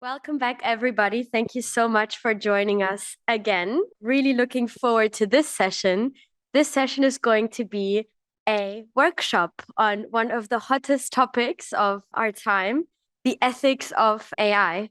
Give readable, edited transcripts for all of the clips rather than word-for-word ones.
Welcome back, everybody. Thank you so much for joining us again. Really looking forward to this session. This session is going to be a workshop on one of the hottest topics of our time, the ethics of AI.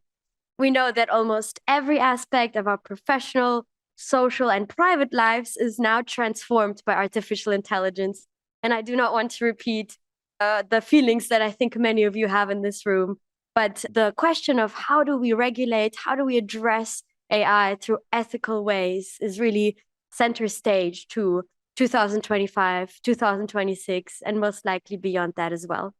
We know that almost every aspect of our professional, social, and private lives is now transformed by artificial intelligence. And I do not want to repeat the feelings that I think many of you have in this room. But the question of how do we regulate, how do we address AI through ethical ways is really center stage to 2025, 2026, and most likely beyond that as well.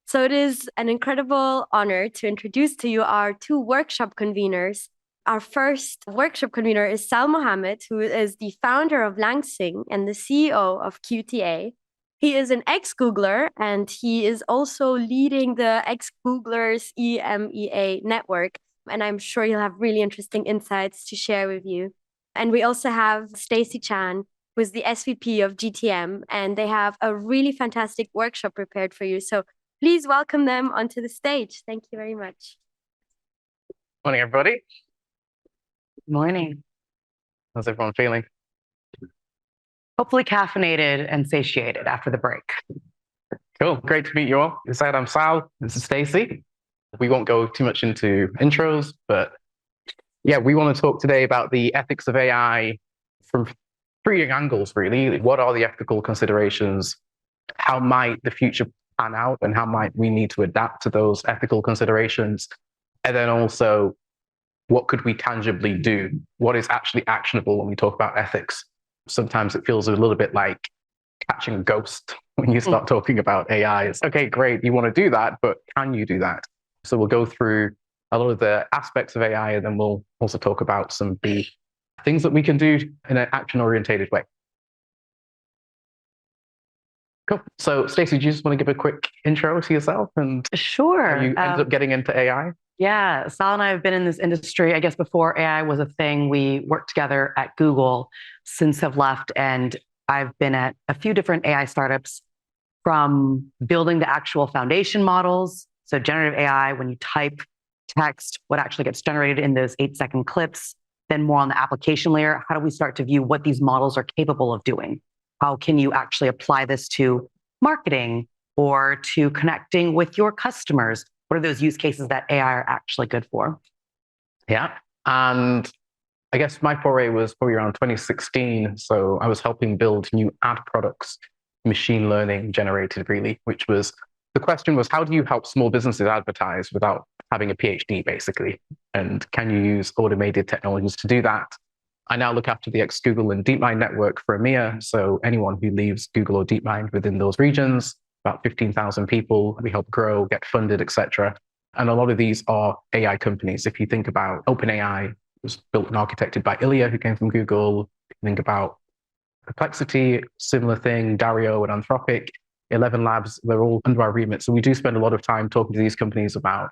So it is an incredible honor to introduce to you our two workshop conveners. Our first workshop convener is Sal Mohammed, who is the founder of LangSync and the CEO of QTA. He is an ex-Googler, and he is also leading the ex-Googlers EMEA network. And I'm sure he'll have really interesting insights to share with you. And we also have Stacie Chan, who is the SVP of GTM, and they have a really fantastic workshop prepared for you. So please welcome them onto the stage. Thank you very much. Morning, everybody. Morning. How's everyone feeling? Hopefully caffeinated and satiated after the break. Cool. Great to meet you all. As I said, I'm Sal. This is Stacie. We won't go too much into intros, but yeah, we want to talk today about the ethics of AI from three angles, really. What are the ethical considerations? How might the future pan out, and how might we need to adapt to those ethical considerations? And then also, what could we tangibly do? What is actually actionable when we talk about ethics? Sometimes it feels a little bit like catching a ghost when you start talking about AI. It's okay, great, you want to do that, but can you do that? So we'll go through a lot of the aspects of AI, and then we'll also talk about some of the things that we can do in an action-orientated way. Cool. So Stacie, do you just want to give a quick intro to yourself and Sure. how you ended up getting into AI? Yeah, Sal and I have been in this industry, I guess before AI was a thing. We worked together at Google, since have left, and I've been at a few different AI startups, from building the actual foundation models. So generative AI, when you type text, what actually gets generated in those 8-second clips, then more on the application layer. How do we start to view what these models are capable of doing? How can you actually apply this to marketing or to connecting with your customers? What are those use cases that AI are actually good for? Yeah. And I guess my foray was probably around 2016. So I was helping build new ad products, machine learning generated, really, which was the question was, how do you help small businesses advertise without having a PhD, basically? And can you use automated technologies to do that? I now look after the ex-Google and DeepMind network for EMEA. So anyone who leaves Google or DeepMind within those regions, about 15,000 people, we help grow, get funded, etc. And a lot of these are AI companies. If you think about OpenAI, it was built and architected by Ilya, who came from Google. Think about Perplexity, similar thing, Dario and Anthropic, 11 Labs, they're all under our remit. So we do spend a lot of time talking to these companies about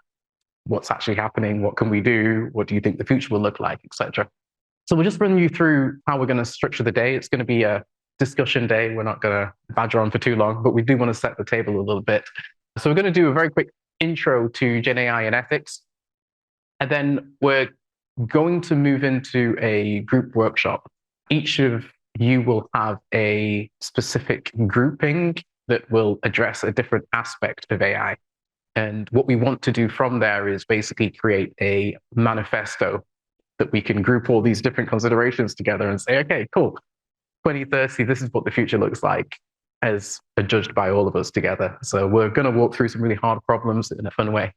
what's actually happening, what can we do, what do you think the future will look like, etc. So we'll just run you through how we're going to structure the day. It's going to be a discussion day. We're not going to badger on for too long, but we do want to set the table a little bit. So we're going to do a very quick intro to Gen AI and ethics. And then we're going to move into a group workshop. Each of you will have a specific grouping that will address a different aspect of AI. And what we want to do from there is basically create a manifesto that we can group all these different considerations together and say, okay, cool, 2030, this is what the future looks like as judged by all of us together. So we're going to walk through some really hard problems in a fun way.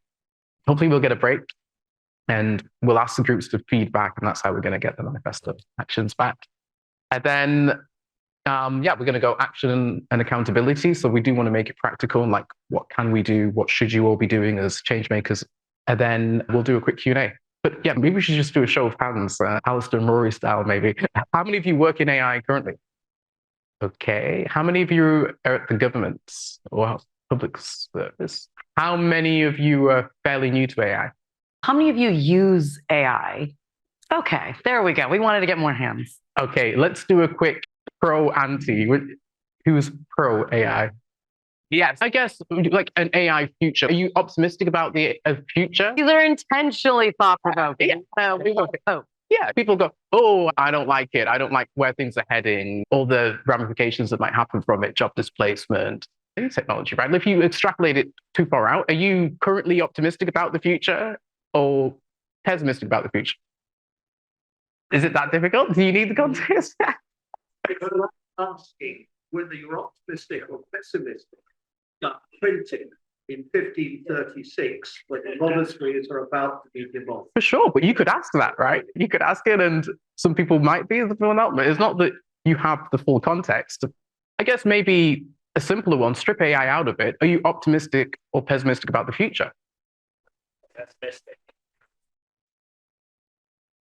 Hopefully we'll get a break and we'll ask the groups to feedback, and that's how we're going to get the manifesto actions back. And then, we're going to go action and accountability. So we do want to make it practical, like what can we do? What should you all be doing as change makers? And then we'll do a quick Q&A. But yeah, maybe we should just do a show of hands, Alistair and Rory style, maybe. How many of you work in AI currently? Okay. How many of you are at the government or public service? How many of you are fairly new to AI? How many of you use AI? Okay, there we go. We wanted to get more hands. Okay, let's do a quick pro-anti. Who's pro AI? Yes, I guess like an AI future. Are you optimistic about the future? These are intentionally thought-provoking. People go, oh, I don't like it. I don't like where things are heading, all the ramifications that might happen from it, job displacement, any technology, right? If you extrapolate it too far out, are you currently optimistic about the future or pessimistic about the future? Is it that difficult? Do you need the context? Because I'm asking whether you're optimistic or pessimistic that printing in 1536, when the monasteries are about to be demolished. For sure, but you could ask that, right? You could ask it, and some people might be, some people not. But it's not that you have the full context. I guess maybe a simpler one, strip AI out of it. Are you optimistic or pessimistic about the future? Pessimistic.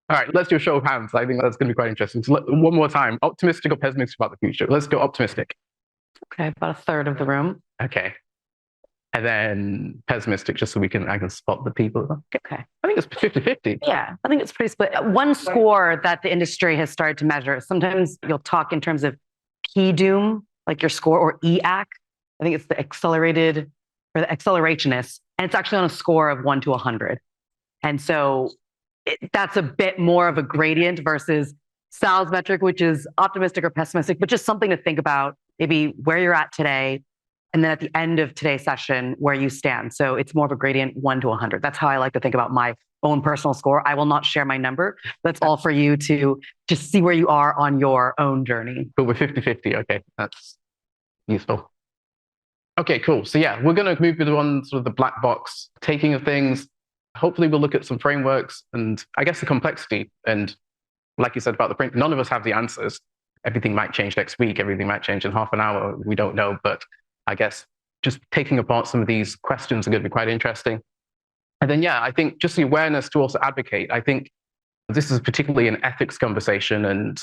All right, let's do a show of hands. I think that's going to be quite interesting. So one more time, optimistic or pessimistic about the future? Let's go optimistic. Okay, about a third of the room. Okay. And then pessimistic, just so I can spot the people. Okay. I think it's 50-50. Yeah, I think it's pretty split. One score that the industry has started to measure, sometimes you'll talk in terms of PDOOM, like your score, or EAC. I think it's the accelerated or the accelerationist. And it's actually on a score of 1 to 100. And so that's a bit more of a gradient versus Sal's metric, which is optimistic or pessimistic, but just something to think about, maybe where you're at today, and then at the end of today's session, where you stand. So it's more of a gradient 1 to 100. That's how I like to think about my own personal score. I will not share my number. That's all for you to just see where you are on your own journey. But we're 50-50. Okay, that's useful. Okay, cool. So yeah, we're going to move to the one sort of the black box taking of things. Hopefully we'll look at some frameworks and I guess the complexity. And like you said about the print, none of us have the answers. Everything might change next week. Everything might change in half an hour. We don't know. But I guess just taking apart some of these questions are going to be quite interesting. And then, yeah, I think just the awareness to also advocate. I think this is particularly an ethics conversation, and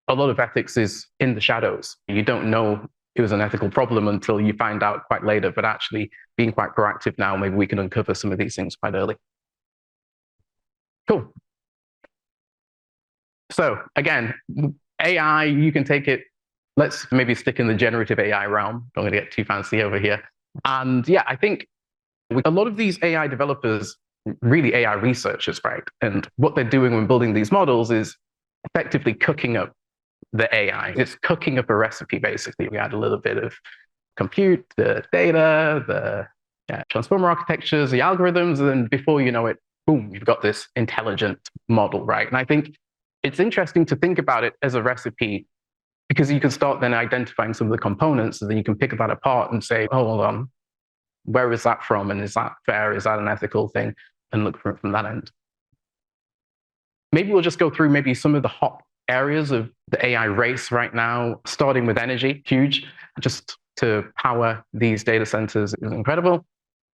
a lot of ethics is in the shadows. You don't know it was an ethical problem until you find out quite later, but actually being quite proactive now, maybe we can uncover some of these things quite early. Cool. So again, AI, you can take it. Let's maybe stick in the generative AI realm. Don't want to get too fancy over here. And yeah, I think a lot of these AI developers, really AI researchers, right? And what they're doing when building these models is effectively cooking up the AI. It's cooking up a recipe, basically. We add a little bit of compute, the data, the transformer architectures, the algorithms, and then before you know it, boom, you've got this intelligent model, right? And I think it's interesting to think about it as a recipe, because you can start then identifying some of the components, and then you can pick that apart and say, oh, hold on, where is that from? And is that fair? Is that an ethical thing? And look for it from that end. Maybe we'll just go through maybe some of the hot areas of the AI race right now, starting with energy, huge, just to power these data centers is incredible.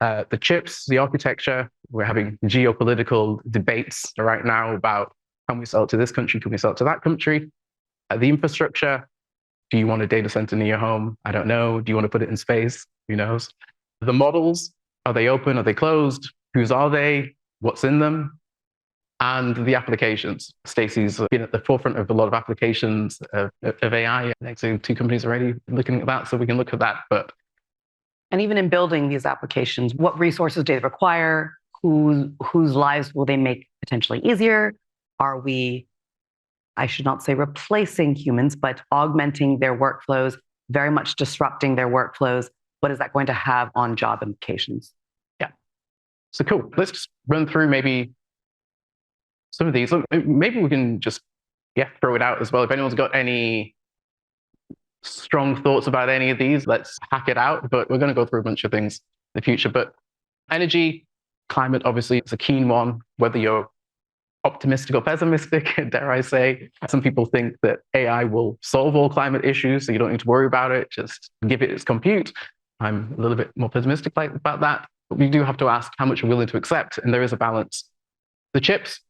The chips, the architecture, we're having geopolitical debates right now about, can we sell it to this country? Can we sell it to that country? The infrastructure, do you want a data center near your home? I don't know. Do you want to put it in space? Who knows? The models, are they open? Are they closed? Whose are they? What's in them? And the applications. Stacie's been at the forefront of a lot of applications of AI. Actually, 2 companies already looking at that, so we can look at that. And even in building these applications, what resources do they require? Whose lives will they make potentially easier? Are we, I should not say replacing humans, but augmenting their workflows, very much disrupting their workflows? What is that going to have on job implications? Yeah. So cool. Let's just run through maybe some of these. Maybe we can just throw it out as well. If anyone's got any strong thoughts about any of these, let's hack it out. But we're going to go through a bunch of things in the future. But energy, climate, obviously, is a keen one, whether you're optimistic or pessimistic, dare I say. Some people think that AI will solve all climate issues, so you don't need to worry about it. Just give it its compute. I'm a little bit more pessimistic about that. But we do have to ask how much we're willing to accept, and there is a balance. The chips,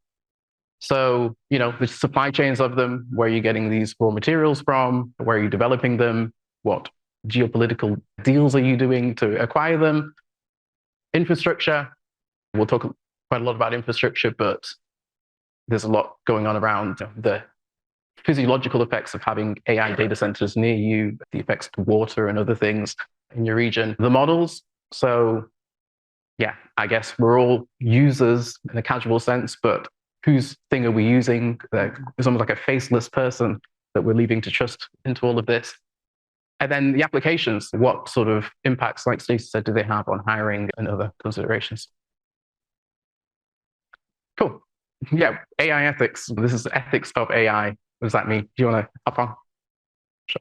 so, the supply chains of them, where are you getting these raw materials from? Where are you developing them? What geopolitical deals are you doing to acquire them? Infrastructure, we'll talk quite a lot about infrastructure, but there's a lot going on around the physiological effects of having AI data centers near you, the effects to water and other things. in your region. The models, so yeah, I guess we're all users in a casual sense, but whose thing are we using? It's almost like a faceless person that we're leaving to trust into all of this. And then the applications, what sort of impacts, like Stacie said, do they have on hiring and other considerations? Cool. Yeah, AI ethics. This is ethics of AI. What does that mean? Do you want to hop on? Sure.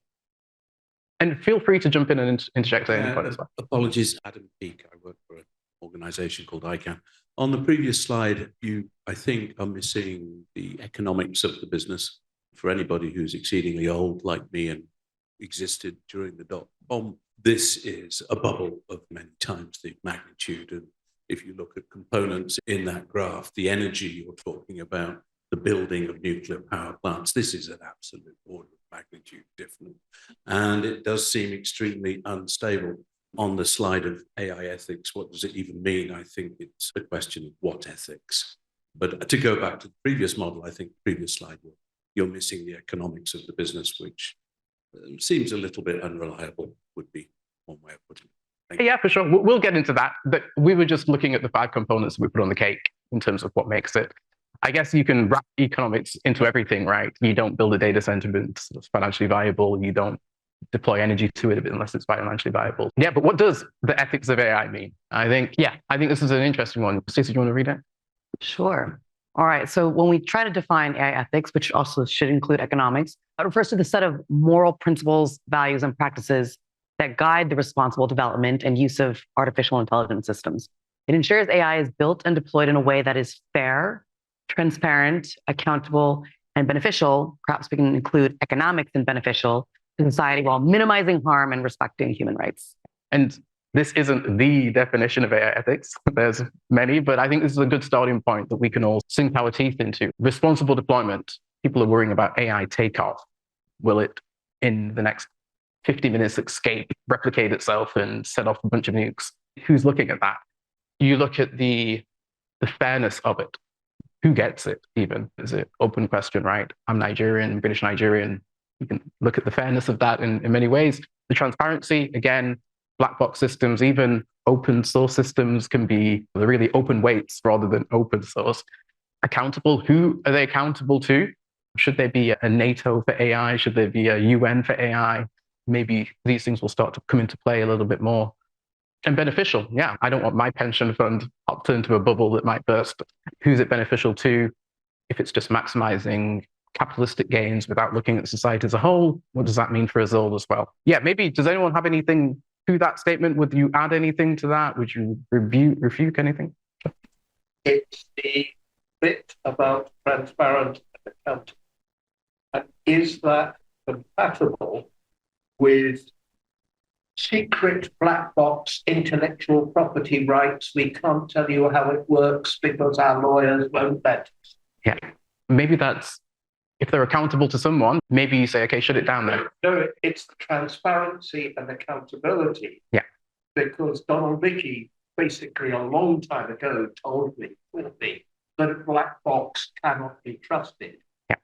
And feel free to jump in and interject at any point as well. Apologies, Adam Peake. I work for an organization called ICANN. On the previous slide, you, I think, are missing the economics of the business. For anybody who's exceedingly old like me and existed during the dot-com, this is a bubble of many times the magnitude. And if you look at components in that graph, the energy you're talking about, the building of nuclear power plants, this is an absolute order of magnitude different. And it does seem extremely unstable. On the slide of AI ethics, what does it even mean? I think it's a question of what ethics. But to go back to the previous model, I think the previous slide, you're missing the economics of the business, which seems a little bit unreliable, would be one way of putting it. Yeah, for sure. We'll get into that. But we were just looking at the 5 components we put on the cake in terms of what makes it. I guess you can wrap economics into everything, right? You don't build a data center that's financially viable. You don't deploy energy to it unless it's financially viable. Yeah, but what does the ethics of AI mean? I think this is an interesting one. Stacie, do you want to read it? Sure. All right. So when we try to define AI ethics, which also should include economics, it refers to the set of moral principles, values, and practices that guide the responsible development and use of artificial intelligence systems. It ensures AI is built and deployed in a way that is fair, transparent, accountable, and beneficial. Perhaps we can include economics and beneficial to society while minimizing harm and respecting human rights. And this isn't the definition of AI ethics. There's many, but I think this is a good starting point that we can all sink our teeth into. Responsible deployment. People are worrying about AI takeoff. Will it, in the next 50 minutes, escape, replicate itself, and set off a bunch of nukes? Who's looking at that? You look at the fairness of it. Who gets it, even? Is it open question, right? I'm Nigerian, British Nigerian. You can look at the fairness of that in many ways. The transparency, again, black box systems, even open source systems can be the really open weights rather than open source. Accountable, who are they accountable to? Should there be a NATO for AI? Should there be a UN for AI? Maybe these things will start to come into play a little bit more. And beneficial, yeah. I don't want my pension fund popped into a bubble that might burst. Who's it beneficial to? If it's just maximizing capitalistic gains without looking at society as a whole, what does that mean for us all as well? Yeah, maybe, does anyone have anything to that statement? Would you add anything to that? Would you refute anything? It's the bit about transparent and accountable. And is that compatible with secret black box intellectual property rights? We can't tell you how it works because our lawyers won't let us. Yeah, maybe that's, if they're accountable to someone, maybe you say, okay, shut it down then. No, it's the transparency and accountability. Yeah. Because Donald Mickey basically a long time ago told me that a black box cannot be trusted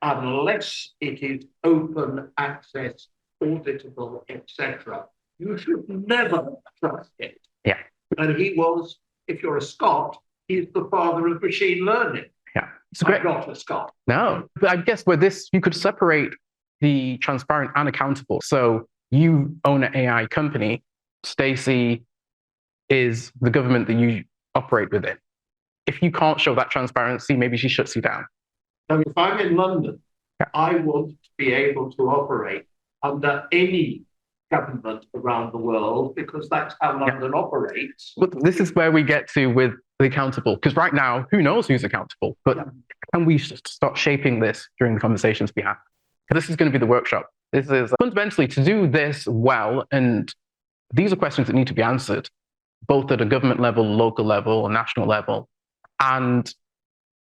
unless it is open access, auditable, etc. You should never trust it. Yeah. And he was, if you're a Scot, he's the father of machine learning. Yeah. It's great. I'm not a Scot. No, but I guess with this, you could separate the transparent and accountable. So you own an AI company. Stacie is the government that you operate within. If you can't show that transparency, maybe she shuts you down. So if I'm in London, I want to be able to operate under any government around the world because that's how London operates. But this is where we get to with the accountable, because right now, who knows who's accountable? But can we start shaping this during the conversations we have? This is going to be the workshop. This is fundamentally to do this well, and these are questions that need to be answered, both at a government level, local level, and national level. And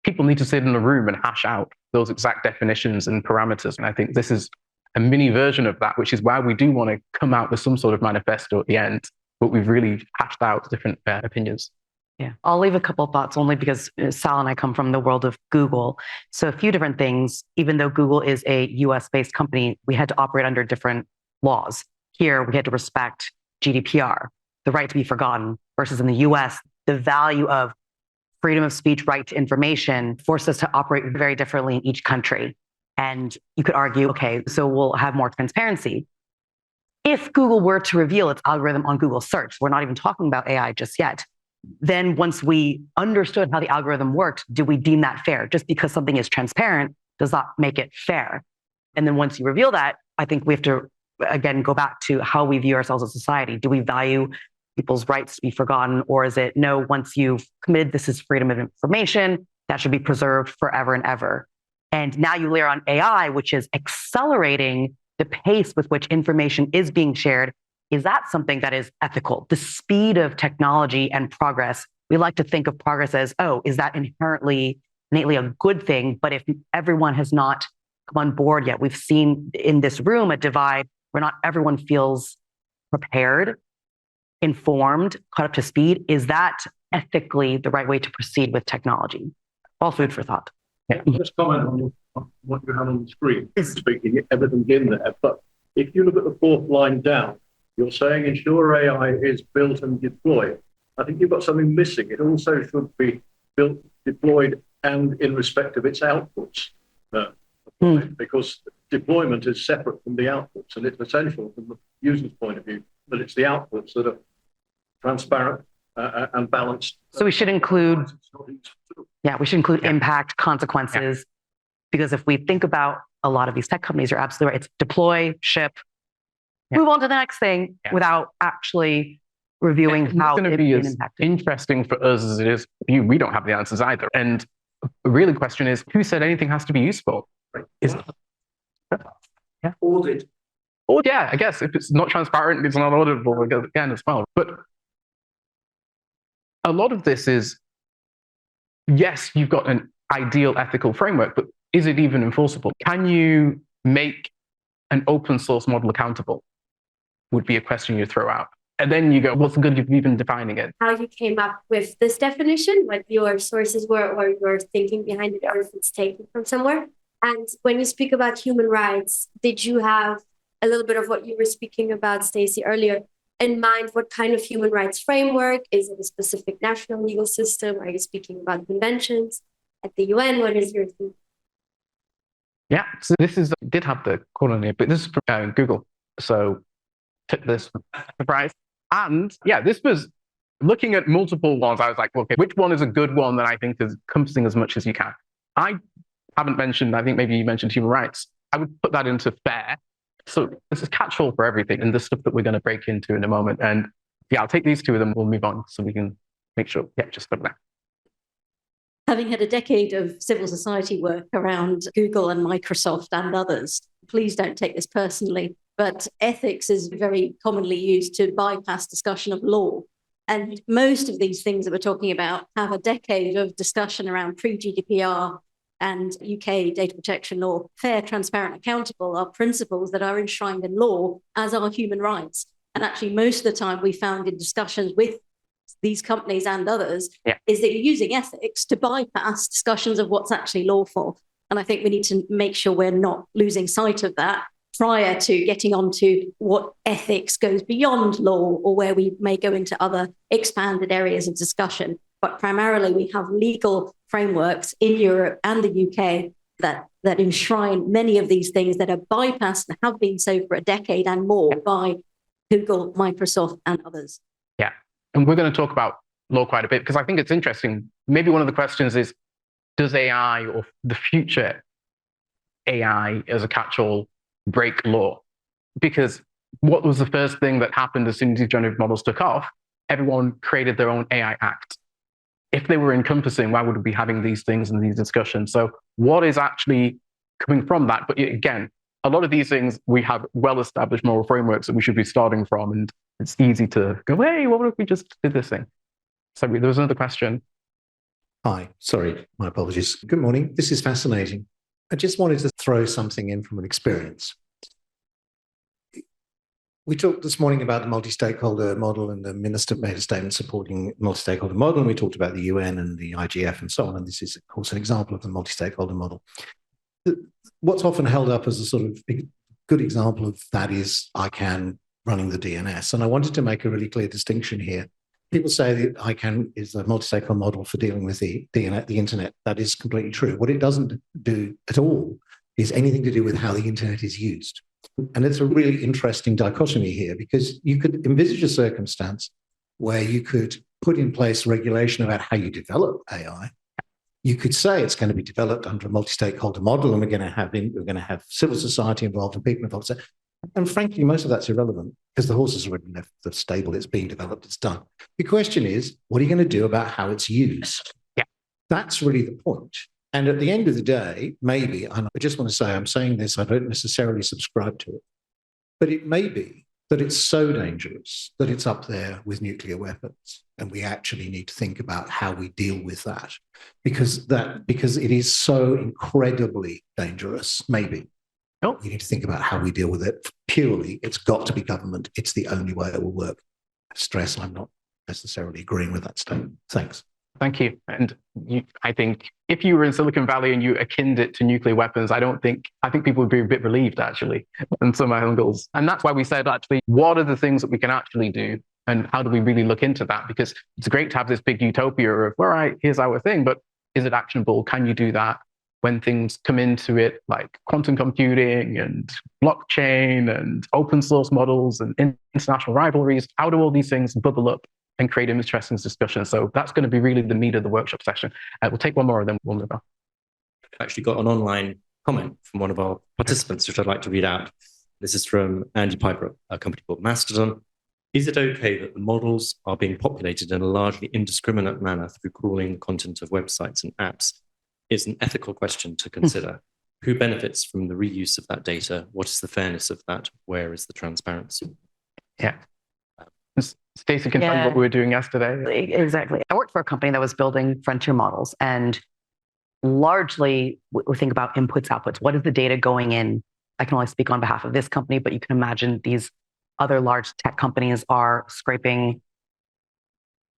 people need to sit in a room and hash out those exact definitions and parameters. And I think this is a mini version of that, which is why we do want to come out with some sort of manifesto at the end, but we've really hashed out different opinions. Yeah, I'll leave a couple of thoughts only because Sal and I come from the world of Google. So a few different things. Even though Google is a US-based company, we had to operate under different laws. Here, we had to respect GDPR, the right to be forgotten, versus in the US, the value of freedom of speech, right to information, forced us to operate very differently in each country. And you could argue, okay, so we'll have more transparency. If Google were to reveal its algorithm on Google search, we're not even talking about AI just yet, then once we understood how the algorithm worked, do we deem that fair? Just because something is transparent does not make it fair. And then once you reveal that, I think we have to, again, go back to how we view ourselves as a society. Do we value people's rights to be forgotten? Or is it, no, once you've committed, this is freedom of information, that should be preserved forever and ever. And now you layer on AI, which is accelerating the pace with which information is being shared. Is that something that is ethical? The speed of technology and progress, we like to think of progress as, oh, is that innately a good thing? But if everyone has not come on board yet, we've seen in this room a divide where not everyone feels prepared, informed, caught up to speed. Is that ethically the right way to proceed with technology? All food for thought. Yeah. Just comment on what you have on the screen. Speaking, everything's in there. But if you look at the fourth line down, you're saying ensure AI is built and deployed. I think you've got something missing. It also should be built, deployed, and in respect of its outputs. Because deployment is separate from the outputs, and it's essential from the user's point of view that it's the outputs that are transparent and balanced. So we should include, impact, consequences, because if we think about a lot of these tech companies, you're absolutely right. It's deploy, ship, move on to the next thing without actually reviewing how it's going to be as interesting for us as it is for you. We don't have the answers either. And the real question is, who said anything has to be useful? Audit. Or I guess if it's not transparent, it's not auditable again as well. But a lot of this is, yes, you've got an ideal ethical framework, but is it even enforceable? Can you make an open source model accountable? Would be a question you throw out. And then you go, what's the good of even defining it? How you came up with this definition, what your sources were, or your thinking behind it, or if it's taken from somewhere. And when you speak about human rights, did you have a little bit of what you were speaking about, Stacie, earlier in mind? What kind of human rights framework? Is it a specific national legal system? Are you speaking about conventions at the UN? What is your thinking? Yeah, so this did have the call on it, but this is from Google. So took this surprise. And this was looking at multiple ones. I was like, okay, which one is a good one that I think is encompassing as much as you can? I haven't mentioned, I think maybe you mentioned human rights. I would put that into fair. So this is catch-all for everything and the stuff that we're going to break into in a moment. And I'll take these two of them. We'll move on so we can make sure. Just stop there. Having had a decade of civil society work around Google and Microsoft and others, please don't take this personally, but ethics is very commonly used to bypass discussion of law. And most of these things that we're talking about have a decade of discussion around pre-GDPR and UK data protection law. Fair, transparent, accountable are principles that are enshrined in law, as are human rights. And actually, most of the time we found in discussions with these companies and others is that you're using ethics to bypass discussions of what's actually lawful. And I think we need to make sure we're not losing sight of that prior to getting on to what ethics goes beyond law, or where we may go into other expanded areas of discussion. But primarily we have legal frameworks in Europe and the UK that enshrine many of these things that are bypassed and have been so for a decade and more by Google, Microsoft, and others. Yeah. And we're going to talk about law quite a bit because I think it's interesting. Maybe one of the questions is, does AI or the future AI as a catch-all break law? Because what was the first thing that happened as soon as these generative models took off? Everyone created their own AI Act. If they were encompassing, why would we be having these things and these discussions? So what is actually coming from that? But again, a lot of these things, we have well-established moral frameworks that we should be starting from. And it's easy to go, hey, what if we just did this thing? So there was another question. Hi, sorry, my apologies. Good morning. This is fascinating. I just wanted to throw something in from an experience. We talked this morning about the multi-stakeholder model, and the minister made a statement supporting multi-stakeholder model, and we talked about the UN and the IGF and so on, and this is, of course, an example of the multi-stakeholder model. What's often held up as a sort of good example of that is ICANN, running the DNS. And I wanted to make a really clear distinction here. People say that ICANN is a multi-stakeholder model for dealing with the internet. That is completely true. What it doesn't do at all is anything to do with how the internet is used. And it's a really interesting dichotomy here, because you could envisage a circumstance where you could put in place regulation about how you develop AI. You could say it's going to be developed under a multi-stakeholder model, and we're going to have civil society involved and people involved. And frankly, most of that's irrelevant, because the horse has already left the stable. It's being developed. It's done. The question is, what are you going to do about how it's used? Yeah, that's really the point. And at the end of the day, maybe, and I just want to say, I'm saying this, I don't necessarily subscribe to it, but it may be that it's so dangerous that it's up there with nuclear weapons. And we actually need to think about how we deal with that, because it is so incredibly dangerous, maybe. Nope. We need to think about how we deal with it. Purely, it's got to be government. It's the only way it will work. I stress I'm not necessarily agreeing with that statement. Thanks. Thank you. And I think if you were in Silicon Valley and you akined it to nuclear weapons, I think people would be a bit relieved, actually, in some angles. And that's why we said, actually, what are the things that we can actually do? And how do we really look into that? Because it's great to have this big utopia of, all right, here's our thing, but is it actionable? Can you do that? When things come into it, like quantum computing and blockchain and open source models and international rivalries, how do all these things bubble up and create interesting discussion? So that's going to be really the meat of the workshop session. We'll take one more and then we'll move on. I've actually got an online comment from one of our participants, which I'd like to read out. This is from Andy Piper, a company called Mastodon. Is it okay that the models are being populated in a largely indiscriminate manner through crawling the content of websites and apps? Is an ethical question to consider. Who benefits from the reuse of that data? What is the fairness of that? Where is the transparency? Yeah. Stacie can tell you what we were doing yesterday. Exactly. I worked for a company that was building frontier models, and largely we think about inputs, outputs. What is the data going in? I can only speak on behalf of this company, but you can imagine these other large tech companies are scraping,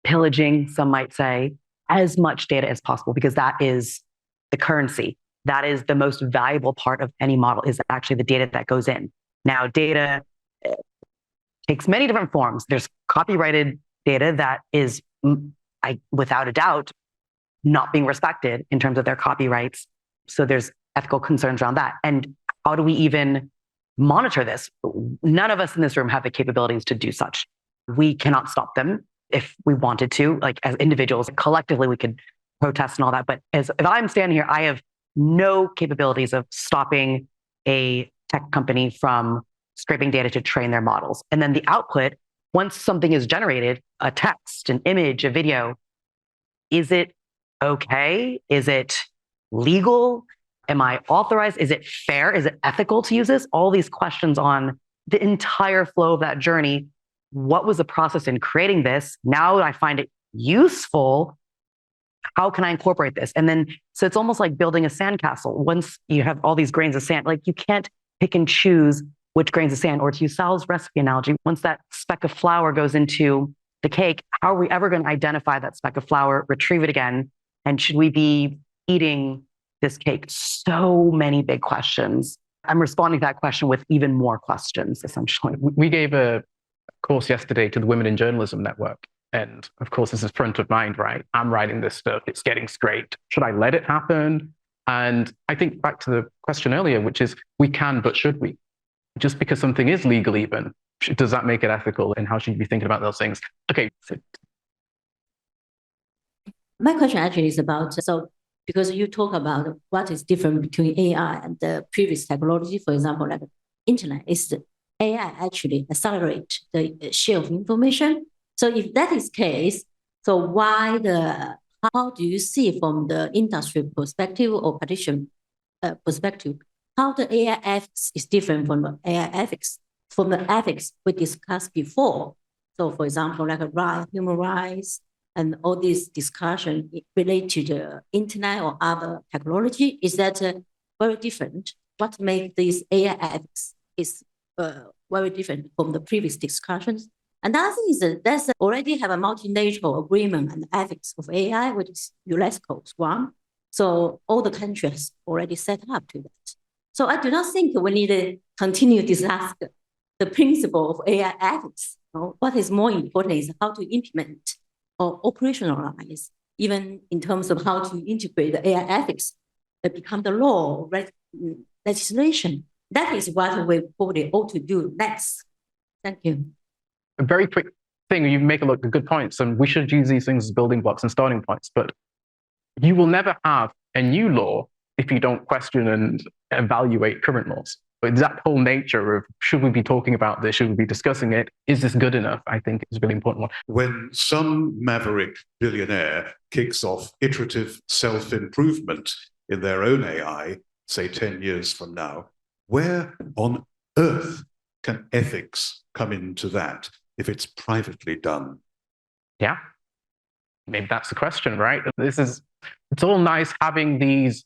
pillaging, some might say, as much data as possible, because that is the currency. That is the most valuable part of any model, is actually the data that goes in. Now, data takes many different forms. There's copyrighted data that is, without a doubt, not being respected in terms of their copyrights. So there's ethical concerns around that. And how do we even monitor this? None of us in this room have the capabilities to do such. We cannot stop them if we wanted to. Like, as individuals, collectively, we could protest and all that. But if I'm standing here, I have no capabilities of stopping a tech company from scraping data to train their models. And then the output, once something is generated, a text, an image, a video, is it okay? Is it legal? Am I authorized? Is it fair? Is it ethical to use this? All these questions on the entire flow of that journey. What was the process in creating this? Now that I find it useful, how can I incorporate this? And then, so it's almost like building a sandcastle. Once you have all these grains of sand, like, you can't pick and choose which grains of sand, or to use Sal's recipe analogy, once that speck of flour goes into the cake, how are we ever going to identify that speck of flour, retrieve it again? And should we be eating this cake? So many big questions. I'm responding to that question with even more questions, essentially. We gave a course yesterday to the Women in Journalism Network. And of course, this is front of mind, right? I'm writing this stuff. It's getting scraped. Should I let it happen? And I think back to the question earlier, which is, we can, but should we? Just because something is legal even, does that make it ethical? And how should you be thinking about those things? Okay. My question actually is about, so because you talk about what is different between AI and the previous technology, for example, like internet, is the AI actually accelerate the share of information. So if that is the case, so how do you see from the industry perspective or partition perspective, how the AI ethics is different from the AI ethics, from the ethics we discussed before? So for example, like human rights and all this discussion related to the internet or other technology, is that very different? What makes this AI ethics is very different from the previous discussions? And the other thing is that there's already have a multilateral agreement on the ethics of AI, which is UNESCO's one. So all the countries already set up to that. So I do not think we need to continue this the principle of AI ethics. What is more important is how to implement or operationalize, even in terms of how to integrate the AI ethics that become the law, legislation. That is what we probably ought to do next. Thank you. A very quick thing, you make a lot of good points, and we should use these things as building blocks and starting points, but you will never have a new law if you don't question and evaluate current laws. But that whole nature of, should we be talking about this? Should we be discussing it? Is this good enough? I think is a really important one. When some maverick billionaire kicks off iterative self-improvement in their own AI, say 10 years from now, where on earth can ethics come into that if it's privately done? Yeah, maybe that's the question, right? It's all nice having these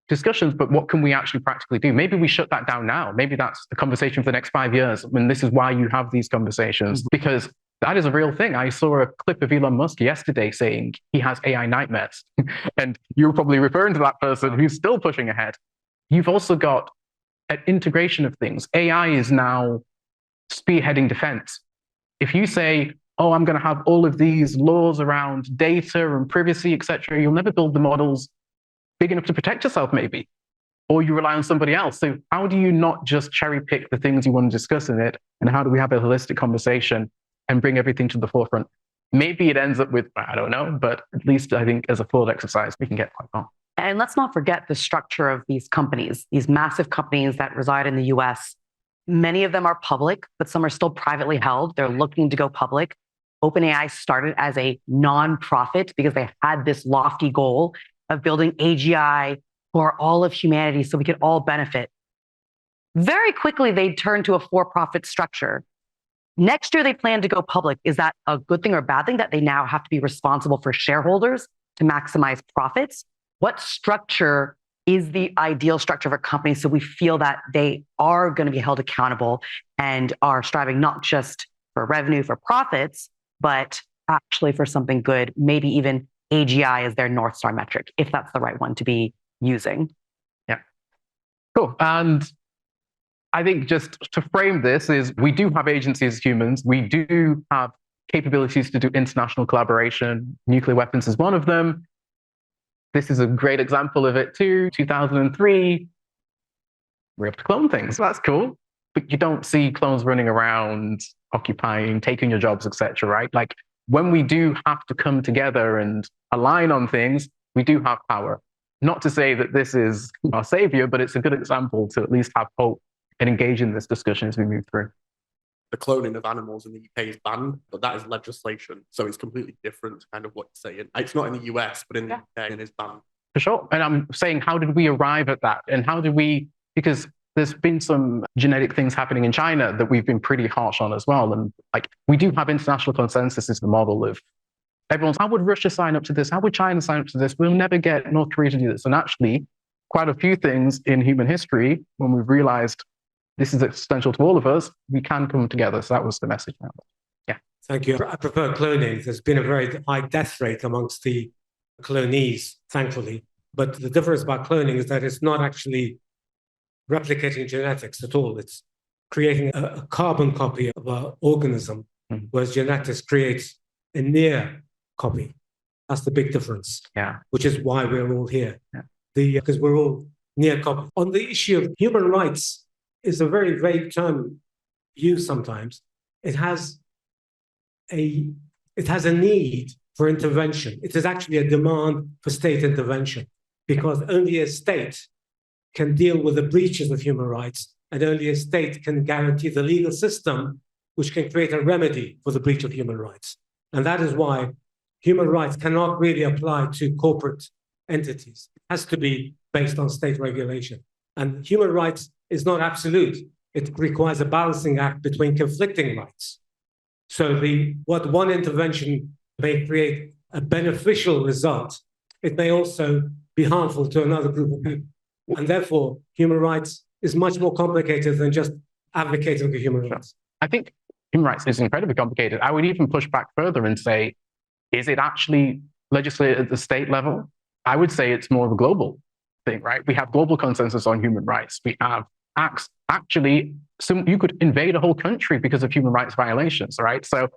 discussions, but what can we actually practically do? Maybe we shut that down now. Maybe that's the conversation for the next 5 years. And this is why you have these conversations, because that is a real thing. I saw a clip of Elon Musk yesterday saying he has AI nightmares. And you're probably referring to that person who's still pushing ahead. You've also got an integration of things. AI is now spearheading defense. If you say, oh, I'm going to have all of these laws around data and privacy, etc., you'll never build the models big enough to protect yourself, maybe, or you rely on somebody else. So how do you not just cherry pick the things you want to discuss in it, and how do we have a holistic conversation and bring everything to the forefront? Maybe it ends up with, I don't know, but at least I think as a thought exercise, we can get quite far. And let's not forget the structure of these companies, these massive companies that reside in the US. Many of them are public, but some are still privately held. They're looking to go public. OpenAI started as a nonprofit because they had this lofty goal of building AGI for all of humanity so we could all benefit. Very quickly, they turned to a for-profit structure. Next year, they plan to go public. Is that a good thing or a bad thing that they now have to be responsible for shareholders to maximize profits? What structure is the ideal structure of a company so we feel that they are going to be held accountable and are striving not just for revenue, for profits, but actually for something good, maybe even AGI is their North Star metric, if that's the right one to be using. Yeah. Cool. And I think just to frame this is, we do have agencies as humans. We do have capabilities to do international collaboration. Nuclear weapons is one of them. This is a great example of it too. 2003, we're able to clone things. So that's cool. But you don't see clones running around, occupying, taking your jobs, etc., right? Like, when we do have to come together and align on things, we do have power. Not to say that this is our savior, but it's a good example to at least have hope and engage in this discussion as we move through. The cloning of animals in the UK is banned, but that is legislation. So it's completely different to kind of what you're saying. It's not in the US, but in the UK it is banned. For sure. And I'm saying, how did we arrive at that? And how did we, because there's been some genetic things happening in China that we've been pretty harsh on as well. And like, we do have international consensus is the model of everyone's, how would Russia sign up to this? How would China sign up to this? We'll never get North Korea to do this. And actually, quite a few things in human history, when we've realized this is existential to all of us, we can come together. So that was the message. Yeah. Thank you. I prefer cloning. There's been a very high death rate amongst the clonees, thankfully. But the difference about cloning is that it's not actually replicating genetics at all. It's creating a carbon copy of an organism, whereas genetics creates a near copy. That's the big difference. Yeah. Which is why we're all here. Yeah. Because we're all near copy. On the issue of human rights, is a very vague term used sometimes. It has a need for intervention. It is actually a demand for state intervention, because only a state can deal with the breaches of human rights, and only a state can guarantee the legal system which can create a remedy for the breach of human rights. And that is why human rights cannot really apply to corporate entities. It has to be based on state regulation. And human rights is not absolute. It requires a balancing act between conflicting rights. So what one intervention may create a beneficial result, it may also be harmful to another group of people. And therefore, human rights is much more complicated than just advocating for human rights. I think human rights is incredibly complicated. I would even push back further and say, is it actually legislated at the state level? I would say it's more of a global thing, right? We have global consensus on human rights. We have acts actually, you could invade a whole country because of human rights violations, right? So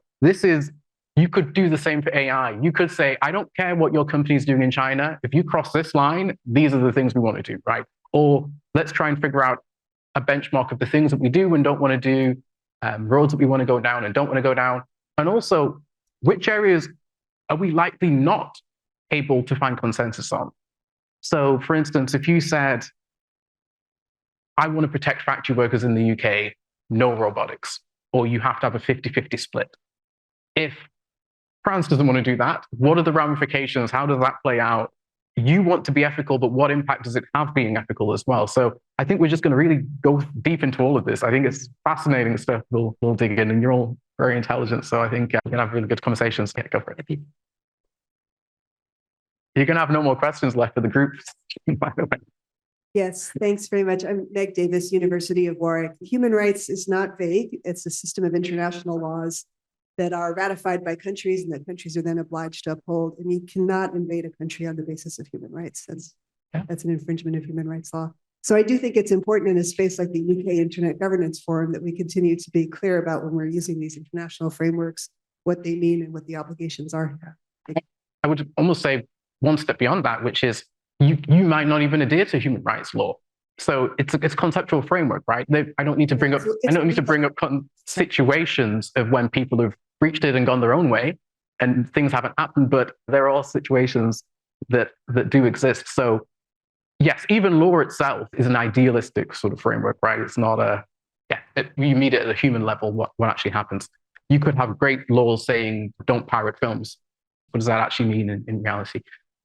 you could do the same for AI. You could say, I don't care what your company is doing in China. If you cross this line, these are the things we want to do, right? Or let's try and figure out a benchmark of the things that we do and don't want to do, roads that we want to go down and don't want to go down. And also, which areas are we likely not able to find consensus on? So, for instance, if you said, I want to protect factory workers in the UK, no robotics, or you have to have a 50-50 split. If France doesn't want to do that, what are the ramifications? How does that play out? You want to be ethical, but what impact does it have being ethical as well? So I think we're just going to really go deep into all of this. I think it's fascinating stuff. We'll dig in, and you're all very intelligent. So I think we're going to have really good conversations. Yeah, go for it. You're going to have no more questions left for the group, by the way. Yes, thanks very much. I'm Meg Davis, University of Warwick. Human rights is not vague. It's a system of international laws that are ratified by countries and that countries are then obliged to uphold. And you cannot invade a country on the basis of human rights. That's an infringement of human rights law. So I do think it's important in a space like the UK Internet Governance Forum that we continue to be clear about when we're using these international frameworks, what they mean and what the obligations are. I would almost say one step beyond that, which is you might not even adhere to human rights law. So it's a conceptual framework, right? I don't need to bring up situations of when people have breached it and gone their own way and things haven't happened, but there are situations that do exist. So yes, even law itself is an idealistic sort of framework, right? It's not you meet it at a human level, what actually happens. You could have great laws saying don't pirate films. What does that actually mean in reality?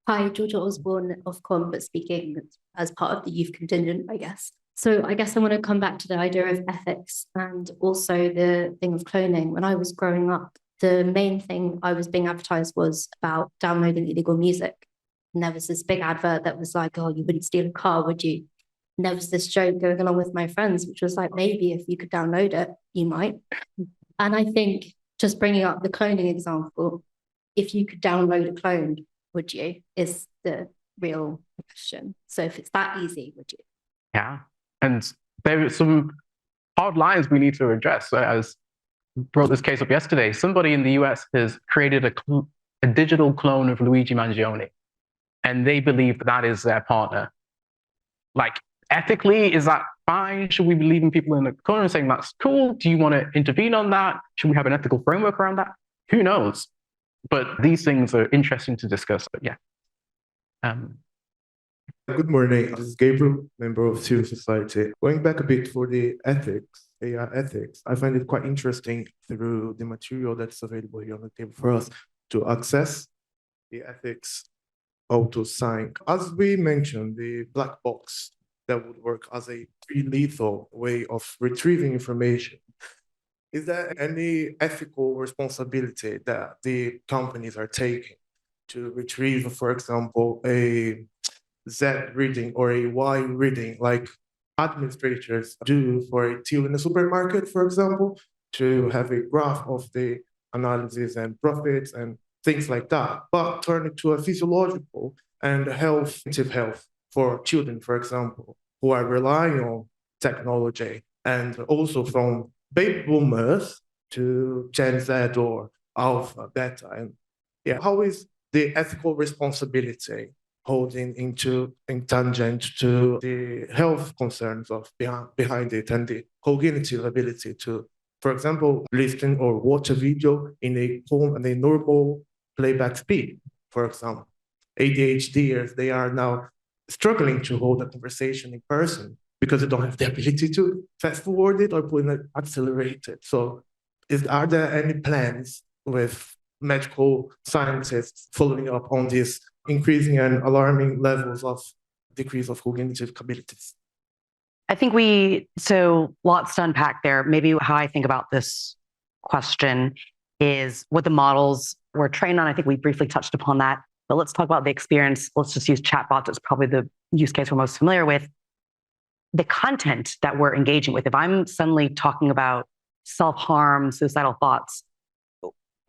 Hi, Georgia Osborne of Com, but speaking as part of the youth contingent, I guess. So I guess I want to come back to the idea of ethics and also the thing of cloning. When I was growing up, the main thing I was being advertised was about downloading illegal music. And there was this big advert that was like, oh, you wouldn't steal a car, would you? And there was this joke going along with my friends, which was like, maybe if you could download it, you might. And I think just bringing up the cloning example, if you could download a clone, would you, is the real question. So if it's that easy, would you? Yeah. And there are some hard lines we need to address. As brought this case up yesterday, somebody in the US has created a digital clone of Luigi Mangione, and they believe that is their partner. Like, ethically, is that fine? Should we be leaving people in the corner and saying that's cool? Do you want to intervene on that? Should we have an ethical framework around that? Who knows? But these things are interesting to discuss. But yeah. Good morning. This is Gabriel, member of civil society. Going back a bit for the ethics, AI ethics, I find it quite interesting through the material that's available here on the table for us to access the ethics auto-sign. As we mentioned, the black box that would work as a pre-lethal way of retrieving information. Is there any ethical responsibility that the companies are taking to retrieve, for example, a Z reading or a Y reading, like administrators do for a till in a supermarket, for example, to have a graph of the analysis and profits and things like that, but turn it to a physiological and health for children, for example, who are relying on technology, and also from baby boomers to Gen Z or Alpha, Beta. And yeah, how is the ethical responsibility holding in tangent to the health concerns of behind it and the cognitive ability to, for example, listen or watch a video in a normal playback speed, for example. ADHDers, they are now struggling to hold a conversation in person because they don't have the ability to fast forward it or accelerate it. So are there any plans with medical scientists following up on these increasing and alarming levels of decrease of cognitive abilities? I think so lots to unpack there. Maybe how I think about this question is what the models were trained on. I think we briefly touched upon that, but let's talk about the experience. Let's just use chatbots. It's probably the use case we're most familiar with. The content that we're engaging with. If I'm suddenly talking about self-harm, suicidal thoughts,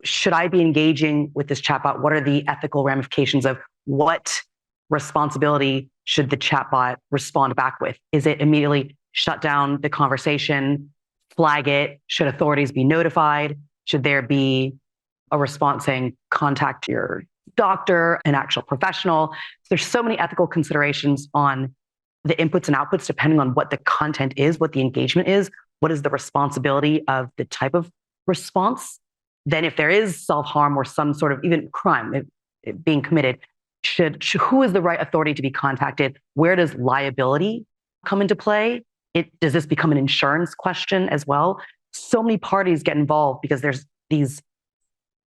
should I be engaging with this chatbot? What are the ethical ramifications of what responsibility should the chatbot respond back with? Is it immediately shut down the conversation, flag it? Should authorities be notified? Should there be a response saying, contact your doctor, an actual professional? There's so many ethical considerations on the inputs and outputs, depending on what the content is, what the engagement is, what is the responsibility of the type of response. Then if there is self-harm or some sort of even crime it being committed, who is the right authority to be contacted? Where does liability come into play? Does this become an insurance question as well? So many parties get involved because there's these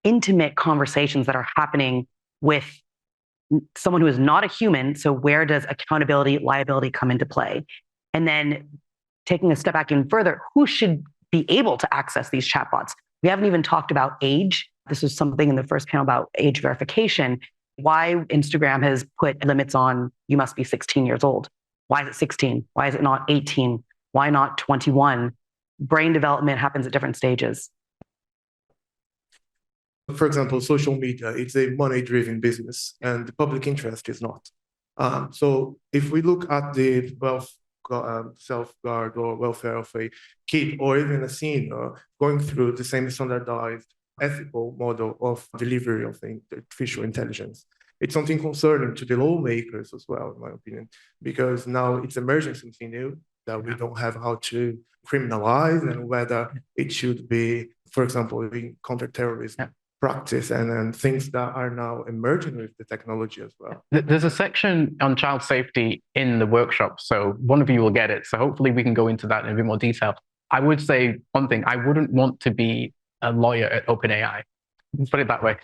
intimate conversations that are happening with someone who is not a human. So where does accountability, liability come into play? And then taking a step back even further, who should be able to access these chatbots? We haven't even talked about age. This was something in the first panel about age verification. Why Instagram has put limits on you must be 16 years old. Why is it 16? Why is it not 18? Why not 21? Brain development happens at different stages. For example, social media, it's a money-driven business and the public interest is not. So if we look at the self-guard or welfare of a kid or even a senior going through the same standardized ethical model of delivery of artificial intelligence, it's something concerning to the lawmakers as well, in my opinion, because now it's emerging something new that we don't have how to criminalize and whether it should be, for example, in counterterrorism practice and things that are now emerging with the technology as well. There's a section on child safety in the workshop, so one of you will get it. So hopefully we can go into that in a bit more detail. I would say one thing, I wouldn't want to be a lawyer at OpenAI. Let's put it that way.